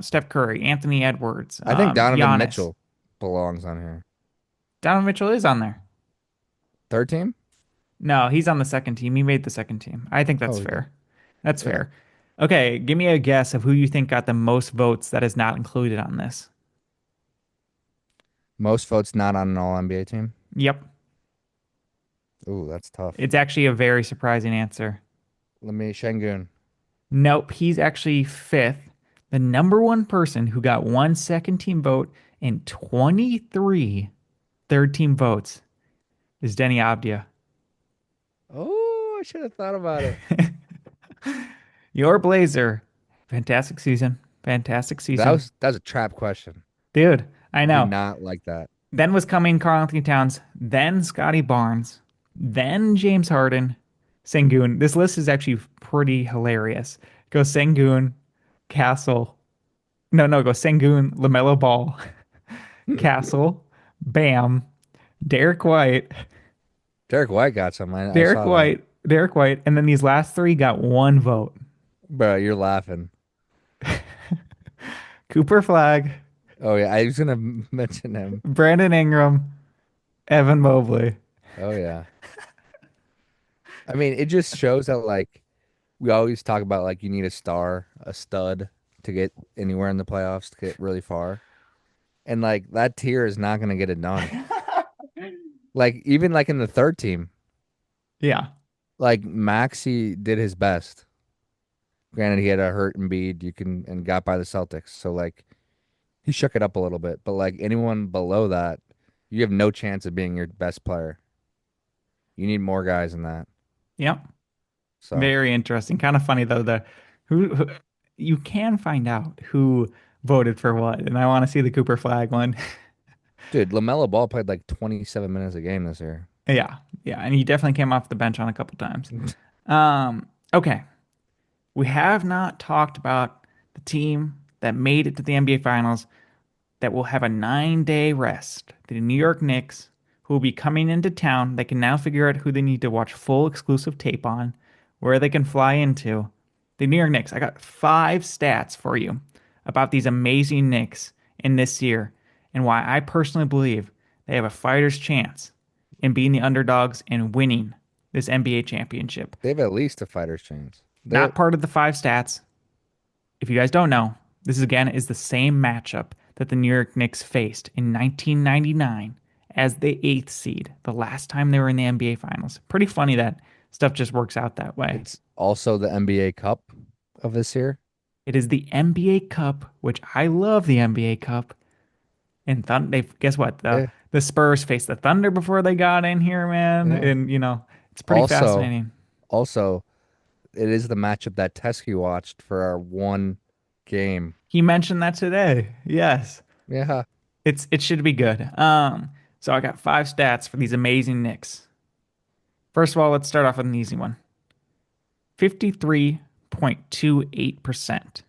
Steph Curry, Anthony Edwards, I think Donovan Giannis. Mitchell belongs on here. Donovan Mitchell is on there. Third team? No, he's on the second team. He made the second team. I think that's Oh, okay. fair. That's Yeah. fair. Okay, give me a guess of who you think got the most votes that is not included on this. Most votes not on an all NBA team. Yep. Ooh, that's tough. It's actually a very surprising answer. Let me Shengun. Nope, he's actually fifth. The number one person who got one second team vote and 23 third team votes is Denny Abdia. Oh, I should have thought about it. Your Blazer. Fantastic season. Fantastic season. That's a trap question. Dude, I I do know. not like that. Then was coming Karl Anthony Towns, then Scotty Barnes, then James Harden, Sengun. This list is actually pretty hilarious. Go Sengun, Castle. No, no, go Sengun, LaMelo Ball, Castle, Bam, Derek White, Derek White got some. I Derek saw that. White, Derek White, and then these last three got one vote. Bro, you're laughing. Cooper Flag, Oh yeah, I was gonna mention him. Brandon Ingram, Evan Mobley. Oh yeah. I mean, it just shows that like we always talk about like you need a star, a stud to get anywhere in the playoffs to get really far. And like that tier is not gonna get it done. Like even like in the third team, Yeah. like Maxi did his best. Granted, he had a hurt Embiid, you can and got by the Celtics. So like he shook it up a little bit. But like anyone below that, you have no chance of being your best player. You need more guys than that. Yep. So, Very interesting. Kind of funny though. Who you can find out who voted for what, and I want to see the Cooper Flag one. dude, LaMelo Ball played like 27 minutes a game this year. Yeah, yeah, and he definitely came off the bench on a couple times. Okay, we have not talked about the team that made it to the NBA Finals that will have a 9-day rest. The New York Knicks, who will be coming into town. They can now figure out who they need to watch full exclusive tape on, where they can fly into. The New York Knicks. I got 5 stats for you about these amazing Knicks in this year and why I personally believe they have a fighter's chance in being the underdogs and winning this NBA championship. They have at least a fighter's chance. They Not part of the 5 stats. If you guys don't know, this is again is the same matchup that the New York Knicks faced in 1999 as the 8th seed, the last time they were in the NBA Finals. Pretty funny that stuff just works out that way. it's also the NBA Cup of this year. It is the NBA Cup, which I love the NBA Cup. And they guess what? The Yeah. the Spurs faced the Thunder before they got in here, man. Yeah. And it's pretty Also, fascinating. also, it is the matchup that Teskey watched for our one game. He mentioned that today. Yes. Yeah. It should be good. So I got 5 stats for these amazing Knicks. First of all, let's start off with an easy one. 53.28%.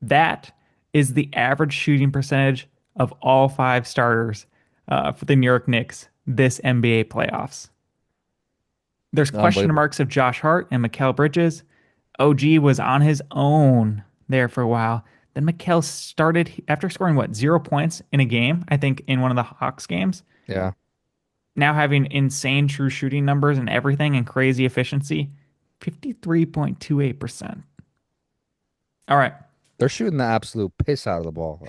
That is the average shooting percentage of all 5 starters for the New York Knicks this NBA playoffs. There's question Unbelievable. marks of Josh Hart and Mikal Bridges. OG was on his own there for a while. Then Mikal started after scoring what 0 points in a game, I think in one of the Hawks games. Yeah. Now having insane true shooting numbers and everything and crazy efficiency, 53.28%. All right, They're shooting the absolute piss out of the ball.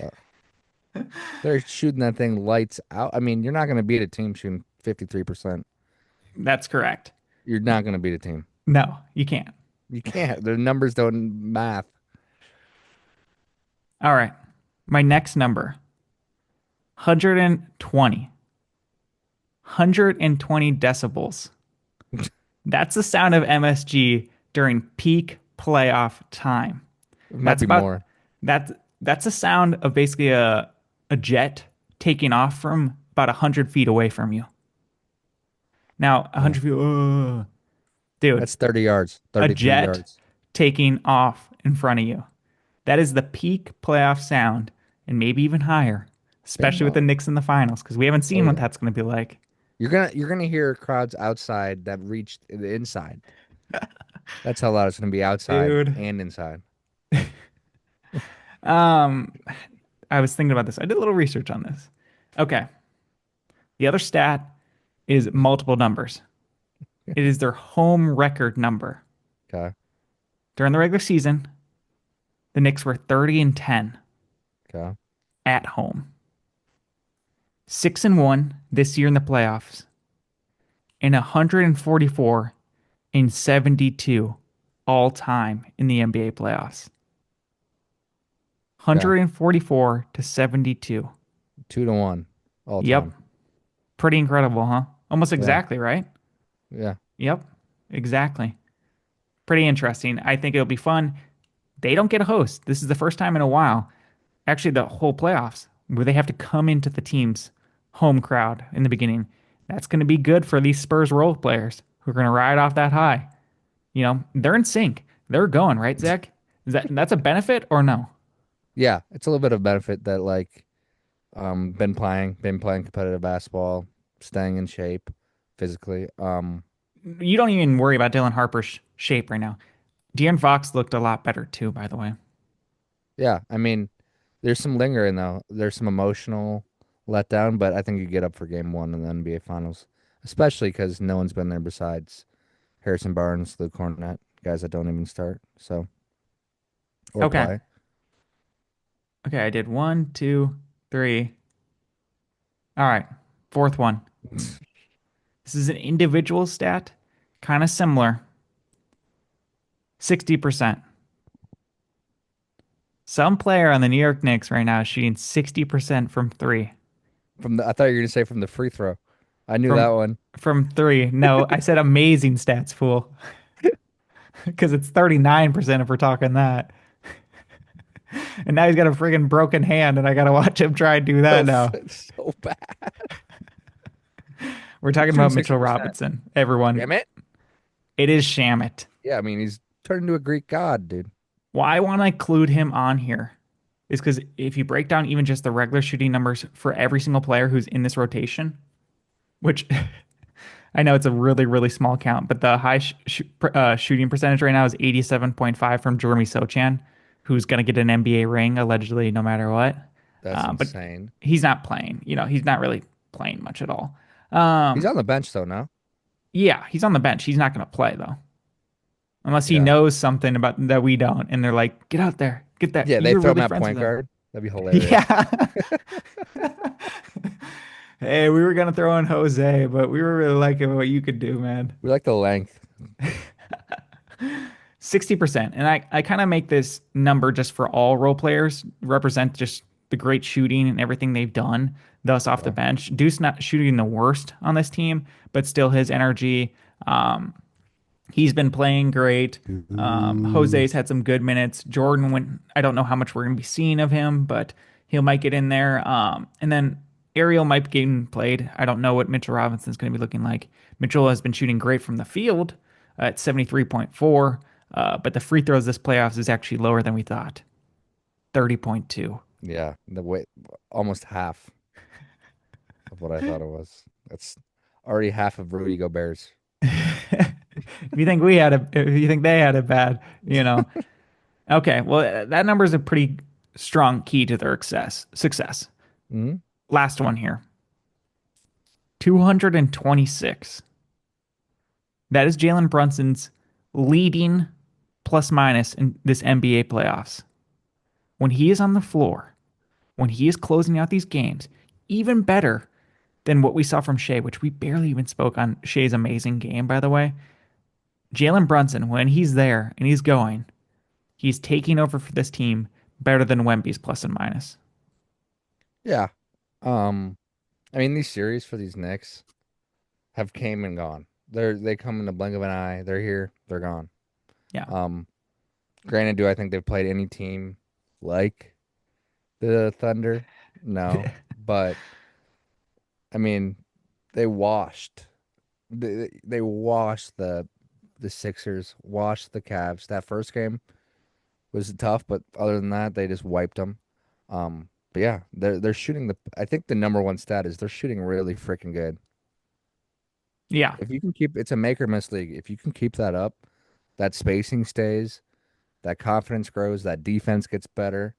They're shooting that thing lights out. I mean, you're not going to beat a team shooting 53%. that's correct. You're not going to beat a team. No, you can't. You can't. The numbers don't math. All right. My next number, 120. 120 decibels. That's the sound of MSG during peak playoff time. It might That's be about more. that's a sound of basically a jet taking off from about 100 feet away from you. Now, Yeah. 100 feet, dude, That's 30 yards, a 33 jet yards. taking off in front of you. That is the peak playoff sound, and maybe even higher, Bing especially with the bong. Knicks in the finals, because we haven't Oh seen what yeah. that's going to be like. You're gonna hear crowds outside that reach the inside. That's how loud it's gonna be outside Dude. and inside. Um, I was thinking about this. I did a little research on this. Okay. The other stat is multiple numbers. It is their home record number. Okay. During the regular season, the Knicks were 30 and 10 Okay. at home. 6 and 1 this year in the playoffs and 144 and 72 all time in the NBA playoffs. Okay. 144 to 72. 2-1 all Yep. time. Pretty incredible, huh? Almost Yeah. exactly, right? Yeah. Yep. Exactly. Pretty interesting. I think it'll be fun. They don't get a host. This is the first time in a while, actually, the whole playoffs, where they have to come into the team's home crowd in the beginning. That's going to be good for these Spurs role players who are going to ride off that high. They're in sync. They're going, right, Zach? That's a benefit or no? Yeah. It's a little bit of benefit that like been playing competitive basketball, staying in shape physically. You don't even worry about Dylan Harper's shape right now. De'Aaron Fox looked a lot better too, by the way. Yeah. I mean, there's some lingering though. There's some emotional letdown, but I think you get up for game one in the NBA Finals, especially because no one's been there besides Harrison Barnes, Luke Cornett, guys that don't even start, so or Okay. play. Okay, I did one, two, three. All right. Fourth one. This is an individual stat, kind of similar. 60%. Some player on the New York Knicks right now is shooting 60% from three. I thought you were gonna say from the free throw. I knew that From one. from three. No, I said amazing stats, fool. Because it's 39% if we're talking that. And now he's got a friggin' broken hand, and I gotta watch him try and do that So now. so bad. We're talking Shooting about Mitchell 60%. Robinson. Everyone, Damn it. it is Shamit. Yeah, I mean he's turned into a Greek god, dude. Why I want to include him on here is because if you break down even just the regular shooting numbers for every single player who's in this rotation, which I know it's a really, really small count, but the shooting percentage right now is 87.5 from Jeremy Sochan, who's going to get an NBA ring allegedly no matter what. That's But insane. he's not playing. He's not really playing much at all. He's on the bench though now. Yeah, he's on the bench. He's not going to play though, unless he Yeah. knows something about that we don't, and they're like, "Get out there, get that. Yeah, they You're throw him really at friends with point him." guard. That'd be hilarious. Yeah. Hey, we were gonna throw in Jose, but we were really liking what you could do, man. We like the length. 60%. And I kind of make this number just for all role players, represent just the great shooting and everything they've done, thus off the Okay. bench. Deuce not shooting the worst on this team, but still his energy. He's been playing great. Ooh. Jose's had some good minutes. Jordan went, I don't know how much we're going to be seeing of him, but he might get in there. And then Ariel might be getting played. I don't know what Mitchell Robinson's going to be looking like. Mitchell has been shooting great from the field at 73.4, but the free throws this playoffs is actually lower than we thought, 30.2. Yeah, the way almost half of what I thought it was. That's already half of Rudy Gobert's. If you think they had it bad, you know. Okay, well, that number is a pretty strong key to their success. Hmm. Last one here. 226. That is Jalen Brunson's leading plus minus in this NBA playoffs. When he is on the floor, when he is closing out these games, even better than what we saw from Shea, which we barely even spoke on Shea's amazing game, by the way. Jalen Brunson, when he's there and he's going, he's taking over for this team better than Wemby's plus and minus. Yeah. Um, I mean, these series for these Knicks have came and gone. They come in the blink of an eye. They're here, they're gone. Yeah. Um, Granted, do I think they've played any team like the Thunder? No, but I mean, they washed. They washed the Sixers, washed the Cavs. That first game was tough, but other than that, they just wiped them. But yeah, they're shooting the. I think the number one stat is they're shooting really freaking good. Yeah. If you can keep, it's a make or miss league. If you can keep that up, that spacing stays, that confidence grows, that defense gets better.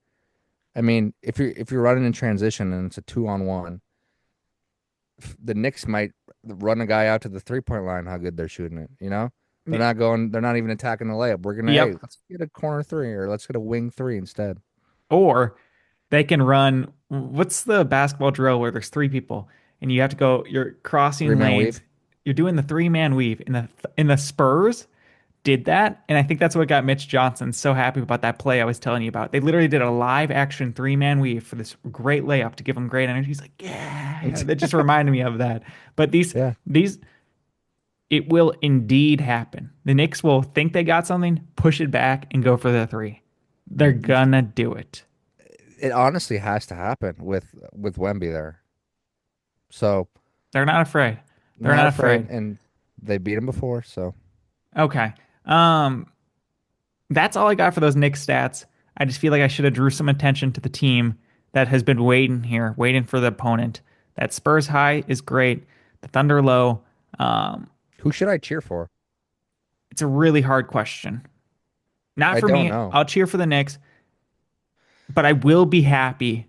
I mean, if you're running in transition and it's a 2-on-1, the Knicks might run a guy out to the 3-point line. How good they're shooting it, you know? They're Y- not going. They're not even attacking the layup. We're gonna, hey, Yep. let's get a corner three or let's get a wing three instead. Or they can run. What's the basketball drill where there's three people and you have to go, you're Three crossing man lanes. weave. You're doing the three-man weave. In the Spurs did that, and I think that's what got Mitch Johnson so happy about that play I was telling you about. They literally did a live action three-man weave for this great layup to give him great energy. He's like, yeah, that just reminded me of that. But Yeah, these it will indeed happen. The Knicks will think they got something, push it back, and go for the three. They're gonna do it. it honestly has to happen with Wemby there. So They're not afraid. They're not not afraid, afraid. and they beat him before. So Okay. Um, that's all I got for those Knicks stats. I just feel like I should have drew some attention to the team that has been waiting here, waiting for the opponent. That Spurs high is great. The Thunder low. Um, who should I cheer for? it's a really hard question. Not I for don't me. know. I'll cheer for the Knicks, but I will be happy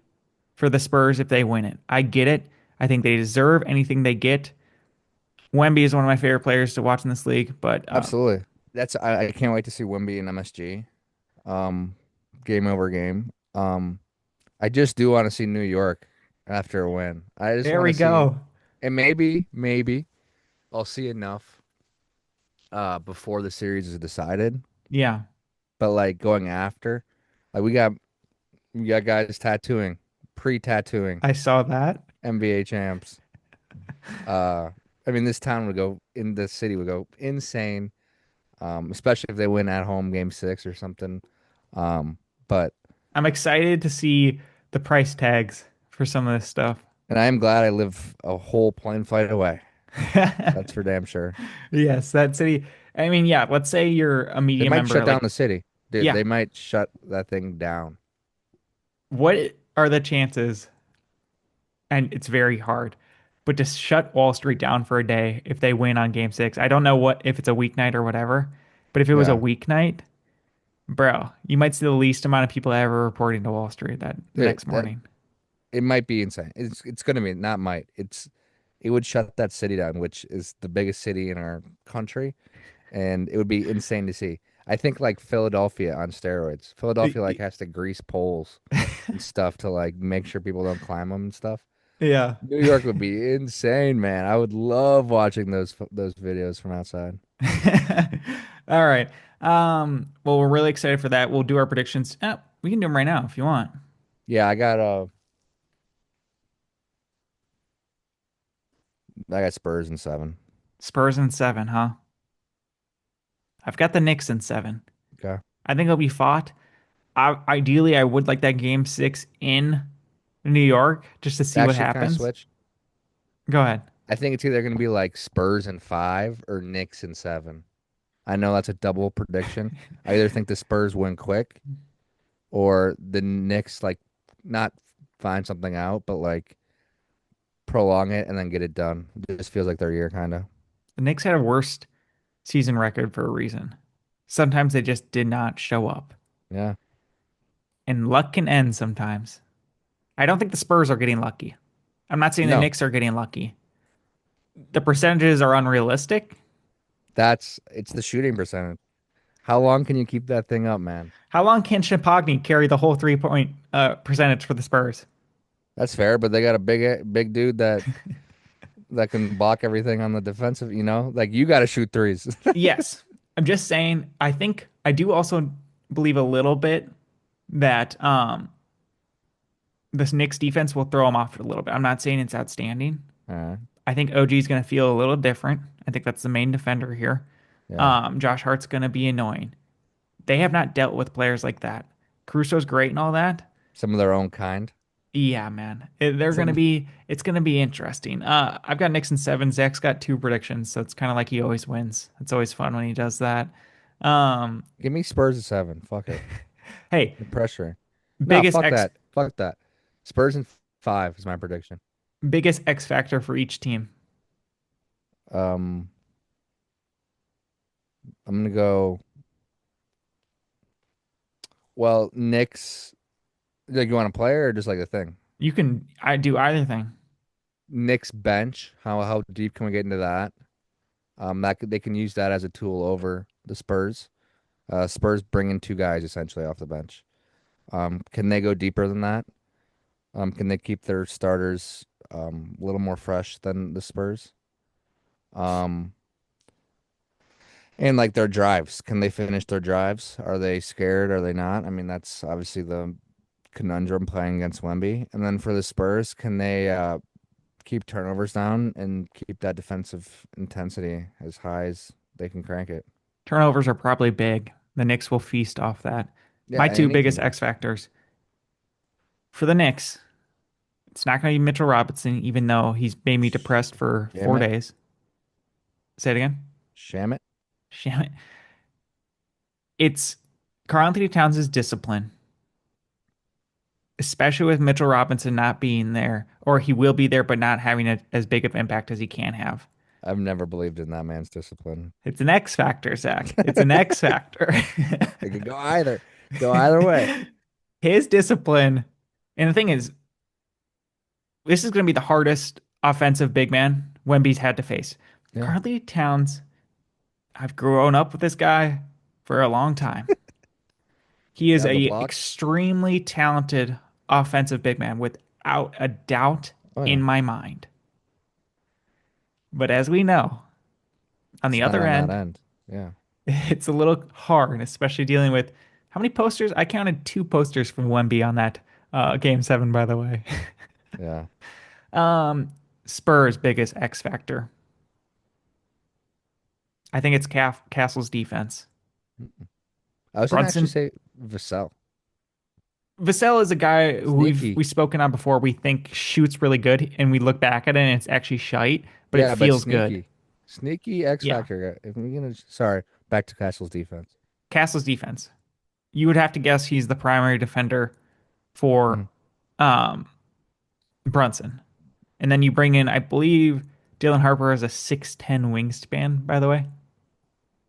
for the Spurs if they win it. I get it. I think they deserve anything they get. Wemby is one of my favorite players to watch in this league, but Absolutely. I can't wait to see Wemby in MSG. Um, Game over game. I just do want to see New York after a win. I just there want we to see, go. and maybe I'll see enough before the series is decided. Yeah, But like going after, like we got guys tattooing, pre-tattooing I saw that. NBA champs. Uh, I mean, this town would go in the city would go insane. Especially if they win at home game six or something. Um, but I'm excited to see the price tags for some of this stuff. and I am glad I live a whole plane flight away. That's for damn sure. Yes, that city. I mean, yeah, let's say you're a They media might member. shut down Like, the city. Dude, yeah, they might shut that thing down. what are the chances? And it's very hard, but to shut Wall Street down for a day if they win on game six. I don't know what if it's a weeknight or whatever, but if it was a Yeah. weeknight, bro, you might see the least amount of people ever reporting to Wall Street that the Dude, next that morning. it might be insane. It's gonna be not might. It would shut that city down, which is the biggest city in our country, and it would be insane to see. I think like Philadelphia on steroids. Philadelphia like has to grease poles and stuff to like make sure people don't climb them and stuff. Yeah. New York would be insane, man. I would love watching those videos from outside. All right. Well, we're really excited for that. We'll do our predictions. We can do them right now if you want. Yeah, I got Spurs in seven. Spurs in seven, huh? I've got the Knicks in seven. Okay. I think it'll be fought. Ideally, I would like that game six in New York just to see what Actually, can I happens. switch? Go ahead. I think it's either going to be like Spurs in five or Knicks in seven. I know that's a double prediction. I either think the Spurs win quick or the Knicks like not find something out, but like prolong it and then get it done. It just feels like their year, kind of. The Knicks had a worst season record for a reason. Sometimes they just did not show up, Yeah. and luck can end sometimes. I don't think the Spurs are getting lucky. I'm not saying the No, Knicks are getting lucky. The percentages are unrealistic. it's the shooting percentage. How long can you keep that thing up, man? How long can Champagny carry the whole 3 point percentage for the Spurs? That's fair, but they got a big dude that can block everything on the defensive, Like you got to shoot threes. Yes. I'm just saying, I think I do also believe a little bit that this Knicks defense will throw him off a little bit. I'm not saying it's outstanding. Uh, I think OG is going to feel a little different. I think that's the main defender here. yeah. Josh Hart's going to be annoying. They have not dealt with players like that. Caruso's great and all that. Some of their own kind. Yeah, man. They're going to Some be, it's going to be interesting. I've got Knicks in seven. Zach's got two predictions. So it's kind of like he always wins. It's always fun when he does that. Um, Give me Spurs at 7. Fuck it. hey, The pressure. No, biggest fuck X, that. Fuck that. Spurs in 5 is my prediction. biggest X factor for each team. Um, I'm gonna go. Well, Knicks. Like you want a player or just like a thing? I do either thing. Knicks bench. How deep can we get into that? They can use that as a tool over the Spurs. Spurs bring in two guys essentially off the bench. Can they go deeper than that? Can they keep their starters a little more fresh than the Spurs? Um, and like their drives, can they finish their drives? Are they scared? Are they not? I mean, that's obviously the conundrum playing against Wemby. And then for the Spurs, can they keep turnovers down and keep that defensive intensity as high as they can crank it? Turnovers are probably big. The Knicks will feast off that. Yeah, My two any biggest team will. X factors for the Knicks, it's not going to be Mitchell Robinson, even though he's made me depressed for Sham four it, days. Say it again. sham it. Damn it. It's Karl Anthony Towns' discipline, especially with Mitchell Robinson not being there, or he will be there, but not having as big of impact as he can have. I've never believed in that man's discipline. It's an X factor, Zach. It's an X factor. It could go either. Go either way. His discipline, and the thing is, this is going to be the hardest offensive big man Wemby's had to face. Yeah. Karl Anthony Towns, I've grown up with this guy for a long time. He is Yeah, the a block. extremely talented offensive big man without a doubt Oh yeah. in my mind. But as we know, on the It's not other on that end, end. Yeah. it's a little hard, especially dealing with how many posters? I counted two posters from Wemby on that game seven, by the way. Yeah. Spurs' biggest X factor. I think it's Castle's defense. I was gonna actually Brunson, say Vassell. Vassell is a guy who Sneaky. we've spoken on before. We think shoots really good, and we look back at it and it's actually shite, but it Yeah, but feels good. sneaky. Sneaky X Yeah, Factor guy. If we're gonna sorry, back to Castle's defense. Castle's defense. You would have to guess he's the primary defender for Mhm. um, Brunson, and then you bring in, I believe, Dylan Harper has a 6'10" wingspan. By the way,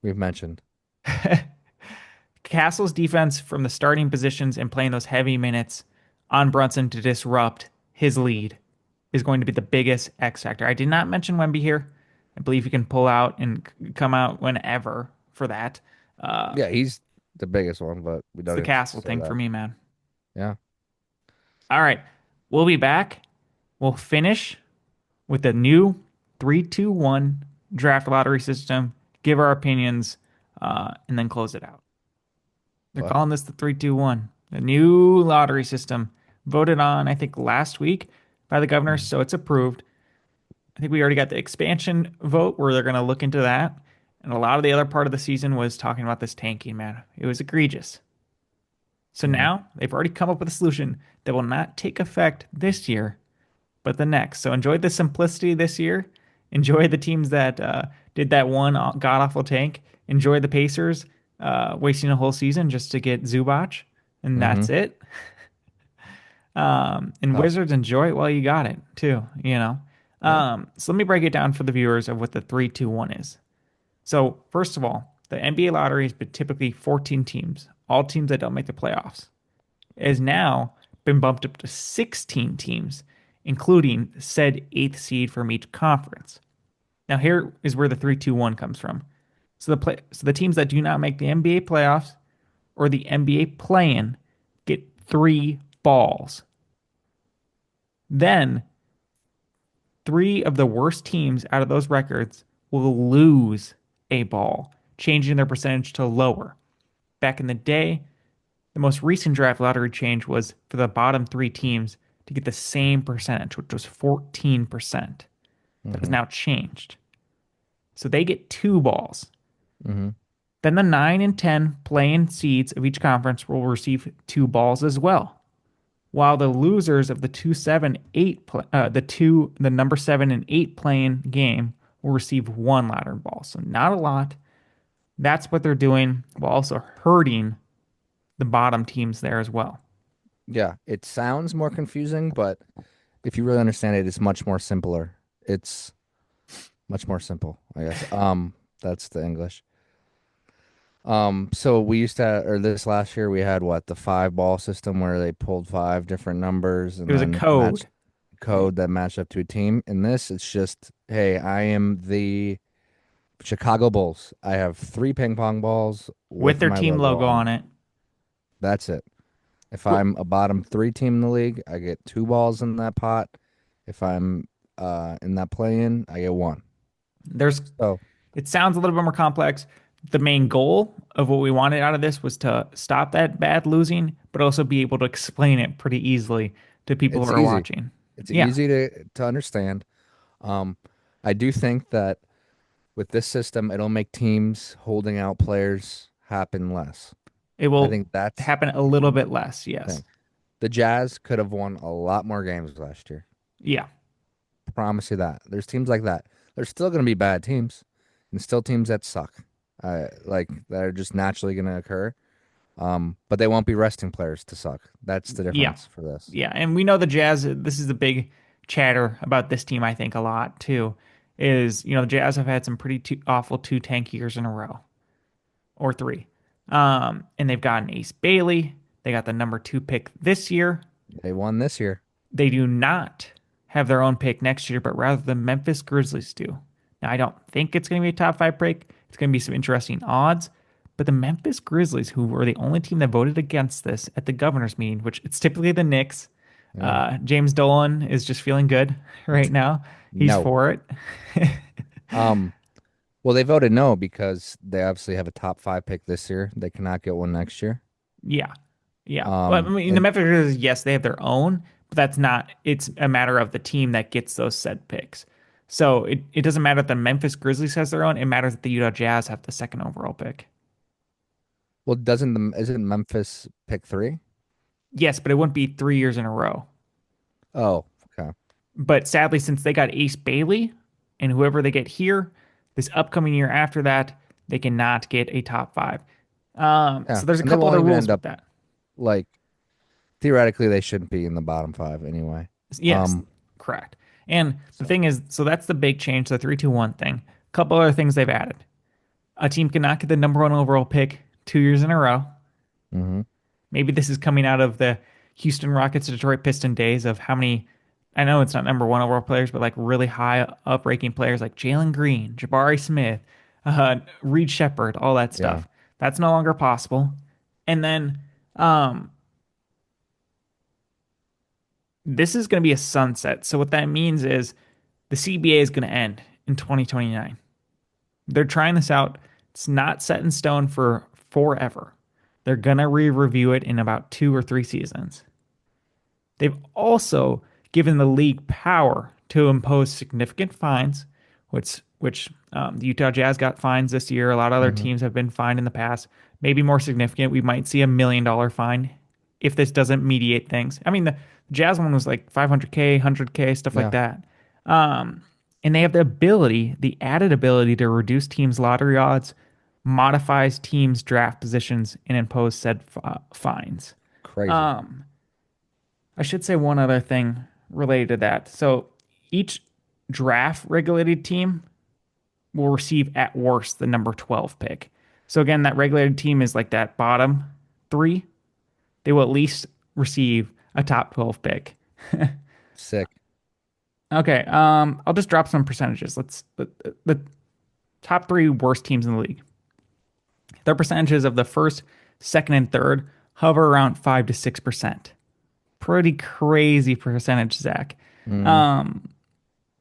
We've mentioned. Castle's defense from the starting positions and playing those heavy minutes on Brunson to disrupt his lead is going to be the biggest X factor. I did not mention Wemby here. I believe he can pull out and come out whenever for that. Yeah, he's the biggest one, but we It's don't the need to Castle say thing for that. me, man. Yeah. All right. We'll be back. We'll finish with the new 3-2-1 draft lottery system, give our opinions, and then close it out. They're Fuck. calling this the 3-2-1, the new lottery system voted on, I think, last week by the governor. Mm. So it's approved. I think we already got the expansion vote where they're going to look into that. And a lot of the other part of the season was talking about this tanking, man. It was egregious. So Mhm. now they've already come up with a solution that will not take effect this year, but the next. So enjoy the simplicity this year. Enjoy the teams that did that one god awful tank. Enjoy the Pacers wasting a whole season just to get Zubac, and that's Mhm. it. And Tough. Wizards enjoy it while you got it too. Yeah. So let me break it down for the viewers of what the 3-2-1 is. So first of all, the NBA lottery has been typically 14 teams, all teams that don't make the playoffs. It has now been bumped up to 16 teams, including said eighth seed from each conference. Now here is where the 3-2-1 comes from. So the teams that do not make the NBA playoffs or the NBA play-in get three balls. Then three of the worst teams out of those records will lose a ball, changing their percentage to lower. Back in the day, the most recent draft lottery change was for the bottom three teams. to get the same percentage, which was 14%. That has Mm-hmm. now changed. So they get two balls. Mm-hmm. Then the 9 and 10 play-in seeds of each conference will receive two balls as well, while the losers of the 2, 7, 8 the number 7 and 8 play-in game will receive one ladder ball. So not a lot. That's what they're doing while also hurting the bottom teams there as well. Yeah, it sounds more confusing, but if you really understand it, it's much more simpler. It's much more simple, I guess. That's the English. So we used to, or this last year, we had what, the five ball system where they pulled five different numbers It and was a then matched code, right? code that matched up to a team. In this, it's just, hey, I am the Chicago Bulls. I have three ping pong balls With with their my team logo logo on on it. it. That's it. If Wh- I'm a bottom three team in the league, I get two balls in that pot. If I'm in that play-in, I get one. There's So It sounds a little bit more complex. The main goal of what we wanted out of this was to stop that bad losing, but also be able to explain it pretty easily to people it's who are easy. watching. It's Yeah, easy to understand. Um, I do think that with this system, it'll make teams holding out players happen less. it I will think that's happen a the little key bit less. Yes. thing. The Jazz could have won a lot more games last year. Yeah. Promise you that. There's teams like that. There's still going to be bad teams and still teams that suck. Like that are just naturally going to occur. But they won't be resting players to suck. That's the Yeah. difference for this. Yeah. And we know the Jazz, this is the big chatter about this team, I think, a lot too, is, the Jazz have had some pretty awful two tank years in a row or three. And they've gotten Ace Bailey. They got the number 2 pick this year. They won this year. They do not have their own pick next year, but rather the Memphis Grizzlies do. Now, I don't think it's going to be a top 5 break. It's going to be some interesting odds. But the Memphis Grizzlies, who were the only team that voted against this at the governor's meeting, which it's typically the Knicks, Yeah. James Dolan is just feeling good right now. He's No. for it. Um, well, they voted no because they obviously have a top five pick this year. They cannot get one next year. Yeah. Yeah. Well, I mean, the And Memphis Grizzlies, yes, they have their own, but that's not, it's a matter of the team that gets those said picks. So it doesn't matter if the Memphis Grizzlies has their own. It matters that the Utah Jazz have the second overall pick. well, doesn't the isn't Memphis pick three? Yes, but it wouldn't be 3 years in a row. Oh, okay. But sadly, since they got Ace Bailey and whoever they get here, this upcoming year after that, they cannot get a top five. Yeah, So there's a and they couple won't other even rules end with up that. like theoretically they shouldn't be in the bottom five anyway. Yes, Um, correct. And the so thing is, so that's the big change, the 3-2-1 thing. A couple other things they've added. A team cannot get the number 1 overall pick 2 years in a row. mhm. Maybe this is coming out of the Houston Rockets, Detroit Piston days of how many, I know it's not number 1 overall players, but like really high up ranking players like Jalen Green, Jabari Smith, Reed Shepard, all that Yeah, stuff. That's no longer possible. And then um, this is going to be a sunset. So what that means is the CBA is going to end in 2029. They're trying this out. It's not set in stone for forever. They're going to re-review it in about 2 or 3 seasons. They've also given the league power to impose significant fines, which the Utah Jazz got fines this year. A lot of other hmm, teams have been fined in the past, maybe more significant. We might see $1 million fine if this doesn't mediate things. I mean, the Jazz one was like 500K, 100K, stuff like yeah, that. And they have the ability, the added ability to reduce teams' lottery odds, modifies teams' draft positions, and impose said fines. crazy. Um, I should say one other thing related to that. So each draft regulated team will receive at worst the number 12 pick. So again, that regulated team is like that bottom three. They will at least receive a top 12 pick. Sick. Okay, I'll just drop some percentages. Let's the top 3 worst teams in the league. Their percentages of the first, second, and third hover around 5 to 6%. Pretty crazy percentage, Zach. Mm, Um,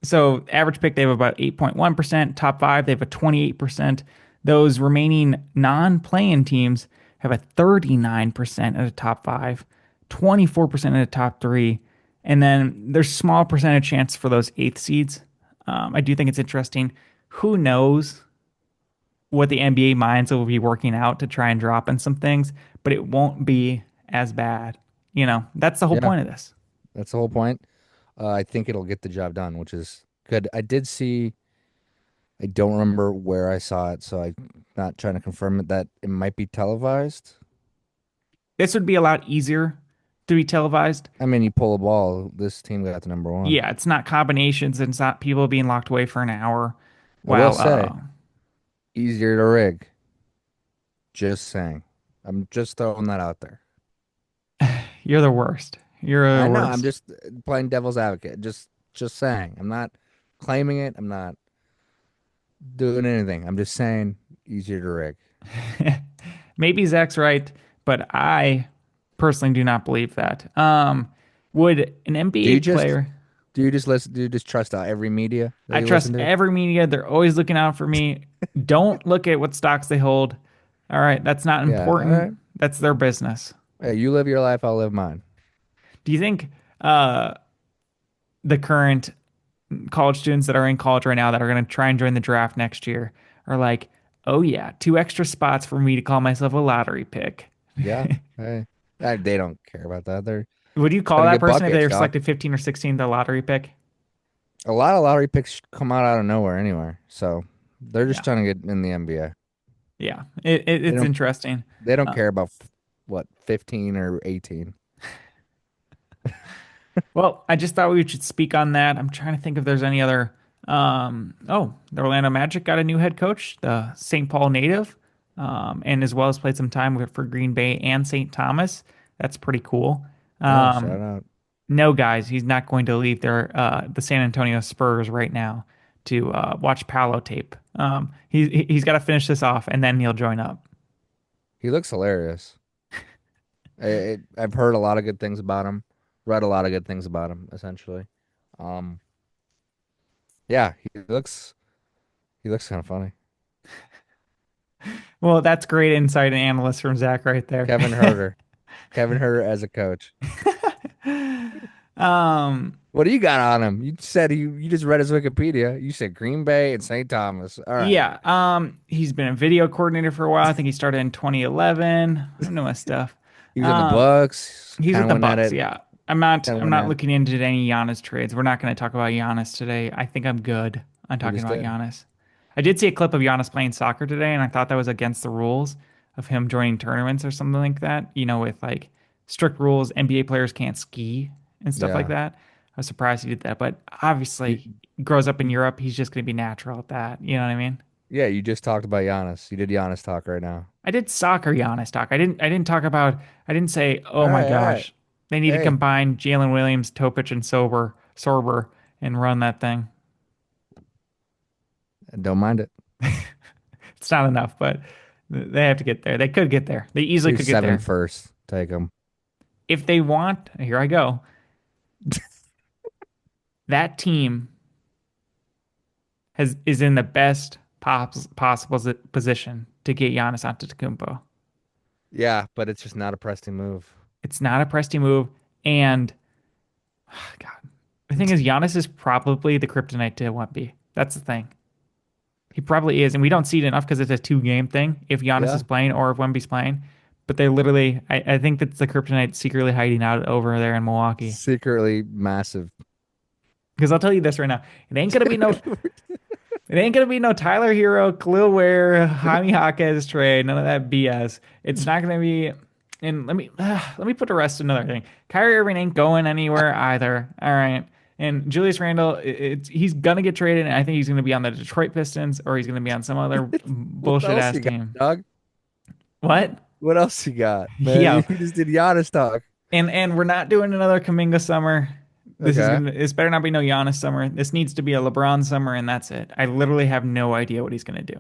so average pick, they have about 8.1%. Top 5, they have a 28%. Those remaining non-playing teams have a 39% at the top 5, 24% at the top 3, And then there's small percentage chance for those eighth seeds. I do think it's interesting. Who knows what the NBA minds will be working out to try and drop in some things, but it won't be as bad. That's the whole Yeah, point of this. that's the whole point. I think it'll get the job done, which is good. I did see, I don't remember where I saw it, so I'm not trying to confirm it, that it might be televised. This would be a lot easier to be televised. I mean, you pull a ball, this team got the number one. Yeah, it's not combinations. It's not people being locked away for an hour I will while say, easier to rig. Just saying. I'm just throwing that out there. you're the worst. You're I the know, I'm worst. just playing devil's advocate. Just saying. I'm not claiming it. I'm not doing anything. I'm just saying easier to rig. Maybe Zach's right, but I personally do not believe that. Would an Do NBA you just player? do you just listen do you just trust every media that I you trust listen to? every media. They're always looking out for me. Don't look at what stocks they hold. All right, that's not Yeah, all important. right. That's their business. Hey, you live your life, I'll live mine. Do you think uh, the current college students that are in college right now that are going to try and join the draft next year are like, oh yeah, two extra spots for me to call myself a lottery pick? Yeah. Hey. They don't care about that. They're Would you call trying to that get person if they buckets, were dog. selected 15 or 16 the lottery pick? A lot of lottery picks come out of nowhere anywhere. So they're just Yeah. trying to get in the NBA. Yeah. They It's don't interesting. they don't Uh, care about what, 15 or 18. well, I just thought we should speak on that. I'm trying to think if there's any other. Oh, the Orlando Magic got a new head coach, the St. Paul native, and as well as played some time for Green Bay and St. Thomas. That's pretty cool. Yeah, shout Um, out. no, guys, he's not going to leave the San Antonio Spurs right now to watch Paolo tape. He's got to finish this off, and then he'll join up. He looks hilarious. I've heard a lot of good things about him, read a lot of good things about him, essentially. Um, yeah, he looks kind of funny. Well, that's great insight and analyst from Zach right there. Kevin Herter, Kevin Herter as a coach. Um, What do you got on him? You said you just read his Wikipedia. You said Green Bay and St. Thomas. All right. yeah, he's been a video coordinator for a while. I think he started in 2011. I know his stuff. He was on the Um, Bucks. he's Kind with of the went at Bucks. it. Yeah, I'm not. Kind of I'm went not at. looking into any Giannis trades. We're not going to talk about Giannis today. I think I'm good on We talking just about did. Giannis. I did see a clip of Giannis playing soccer today, and I thought that was against the rules of him joining tournaments or something like that. With like strict rules, NBA players can't ski and stuff like Yeah. that. I was surprised he did that, but You, obviously, he grows up in you, Europe. He's just going to be natural at that. You know what I mean? yeah, you just talked about Giannis. You did Giannis talk right now. I did soccer Giannis talk. I didn't talk about. I didn't say, oh All my right, all right. gosh, they need to Hey, combine Jalen Williams, Topic, and Sorber, and run that thing. don't mind it. It's not enough, but they have to get there. They could get there. They easily Here's could get seven there first. Take him. if they want. Here I go. That team is in the best possible position to get Giannis Antetokounmpo. Yeah, but it's just not a Preston move. It's not a Presti move, and God, the thing is, Giannis is probably the kryptonite to Wemby. That's the thing. He probably is, and we don't see it enough because it's a two-game thing. If Giannis Yeah, is playing or if Wemby's playing, but they literally, I think that's the kryptonite secretly hiding out over there in Milwaukee. secretly massive. Because I'll tell you this right now, it ain't gonna be no Tyler Hero, Khalil Ware, Jaime Jaquez trade, none of that BS. It's not gonna be. And let me put to rest another thing. Kyrie Irving ain't going anywhere either. All right. And Julius Randle, he's gonna get traded, and I think he's gonna be on the Detroit Pistons or he's gonna be on some other What bullshit else ass you got, team. dog? What? What else you got, man? Yeah. You just did Giannis talk. And we're not doing another Kaminga summer. Okay. This better not be no Giannis summer. This needs to be a LeBron summer, and that's it. I literally have no idea what he's gonna do.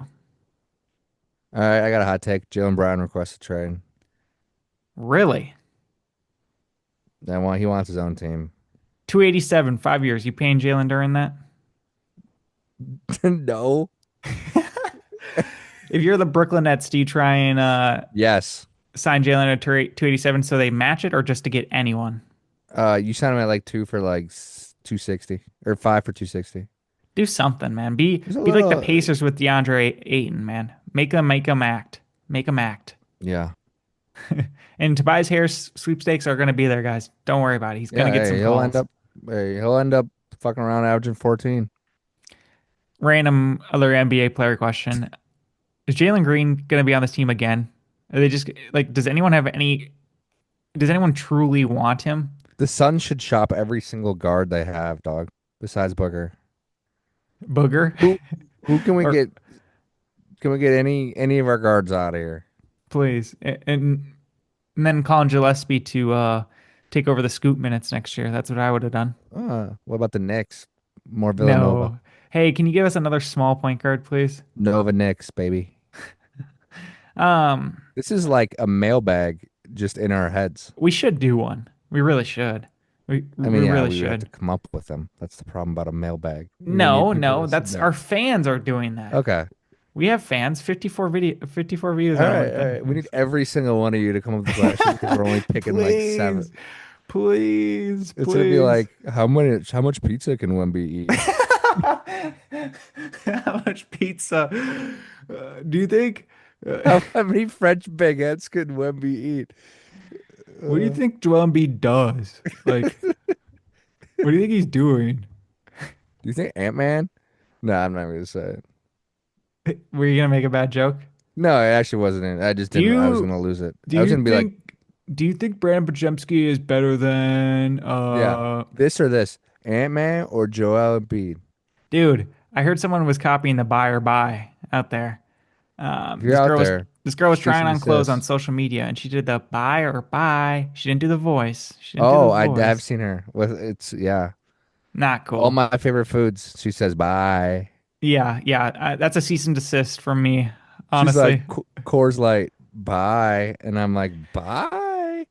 All right, I got a hot take. Jalen Brown requests a trade. Really? He wants his own team. 287, 5 years. You paying Jalen during that? No. If you're the Brooklyn Nets, do you try and Yes. sign Jalen at 287 so they match it or just to get anyone? You signed him at like 2 for like 260 or 5 for 260. Do something, man. Be There's a be like the little, Pacers with DeAndre Ayton, man. Make them act. Make them act. yeah. And Tobias Harris sweepstakes are going to be there, guys. Don't worry about it. He's going Yeah, to get some calls. he'll end up fucking around averaging 14. Random other NBA player question. Is Jalen Green going to be on this team again? Are they just like, does anyone truly want him? The Suns should shop every single guard they have, dog, besides Booker. Booger? Who who can we Or get? Can we get any of our guards out of here? please. And then Colin Gillespie to take over the scoop minutes next year. That's what I would have done. What about the Knicks? More Villanova. No. Hey, can you give us another small point guard, please? Nova Knicks, baby. Um, This is like a mailbag just in our heads. we should do one. We really should. We I we mean, yeah, really we would have to should. come up with them. That's the problem about a mailbag. You're gonna need No, people no, to that's submit. our fans are doing that. Okay. We have fans, 54 views All on our right, all right. We LinkedIn. need every single one of you to come up with questions because we're only picking like seven. Please, please, It's gonna be please. like how much pizza can Wemby eat? How much pizza do you think? How many French baguettes can Wemby eat? What do you Uh, think Joel Embiid does? Like, what do you think he's doing? do you think Ant-Man? No, I'm not gonna say it. Were you gonna make a bad joke? No, it actually wasn't it. I just Do didn't. I was you gonna lose it. do I was you gonna be like, think do you think Brandon Podziemski is better than yeah, this or this, Ant-Man or Joel Embiid. dude? I heard someone was copying the buy or buy out there. If you're out there, This girl was cease trying and on clothes on desist. social media and she did the buy or buy. She didn't do the voice. She didn't do the Oh, I've voice. seen her. With it's yeah. Not All cool. my favorite foods. She says bye. Yeah, yeah. That's a cease and desist from me, She's like honestly. Coors Light, bye, and I'm like bye.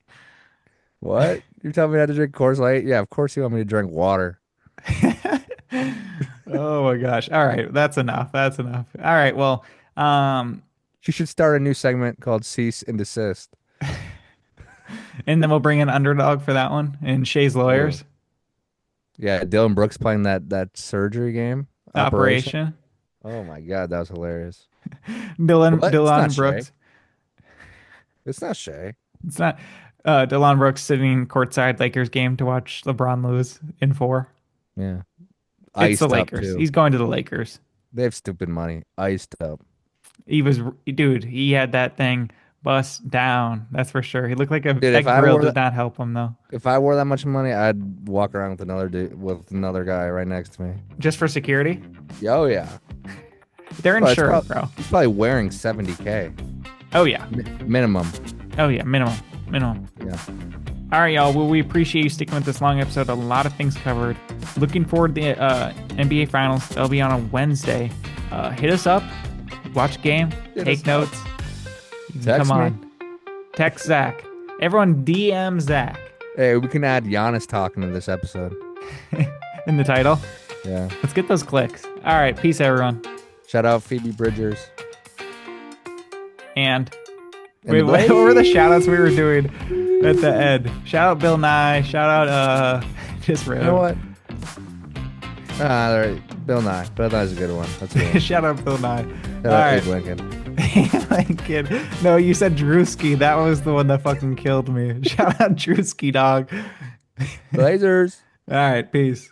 What? You're telling me not to drink Coors Light? Yeah, of course you want me to drink water. Oh my gosh. All right, that's enough. That's enough. All right, well, um, She should start a new segment called Cease and Desist. and then we'll bring in underdog for that one and Shay's Oh. lawyers Yeah, Dylan Brooks playing that surgery game operation. operation. Oh my God, that was hilarious. Dylan What? It's not Dylan Shay. Brooks. It's not Shay. It's not Dylan Brooks sitting courtside Lakers game to watch LeBron lose in four. Yeah. It's the Iced up Lakers. too. He's going to the Lakers. They have stupid money. Iced up. He was, dude, he had that thing bust down. That's for sure. He looked like Dude, that grill did not help him though. if I wore that much money, I'd walk around with another guy right next to me. Just for security. Oh yeah. They're Well, insured, bro. he's probably wearing 70K Oh yeah. minimum. Oh yeah. Minimum. Minimum. Yeah. All right, y'all. Well, we appreciate you sticking with this long episode. A lot of things covered. Looking forward to the NBA Finals. They'll be on a Wednesday. Hit us up. Watch a game. Hit Take us notes. You can Text come me. on. Text Zach. Everyone DM Zach Hey, we can add Giannis talking to this episode. in the title. Yeah. Let's get those clicks. All right. Peace, everyone. Shout out Phoebe Bridgers. And And wait, the what were the shout outs we were doing at the end? Shout out Bill Nye. Shout out just You know random. what? All right. Bill Nye. Bill Nye's a good one. That's a good one. Shout out Bill Nye. Shout All out right. Abe Lincoln. Lincoln. No, you said Drewski. That was the one that fucking killed me. Shout out Drewski, dog. Blazers. All right, peace.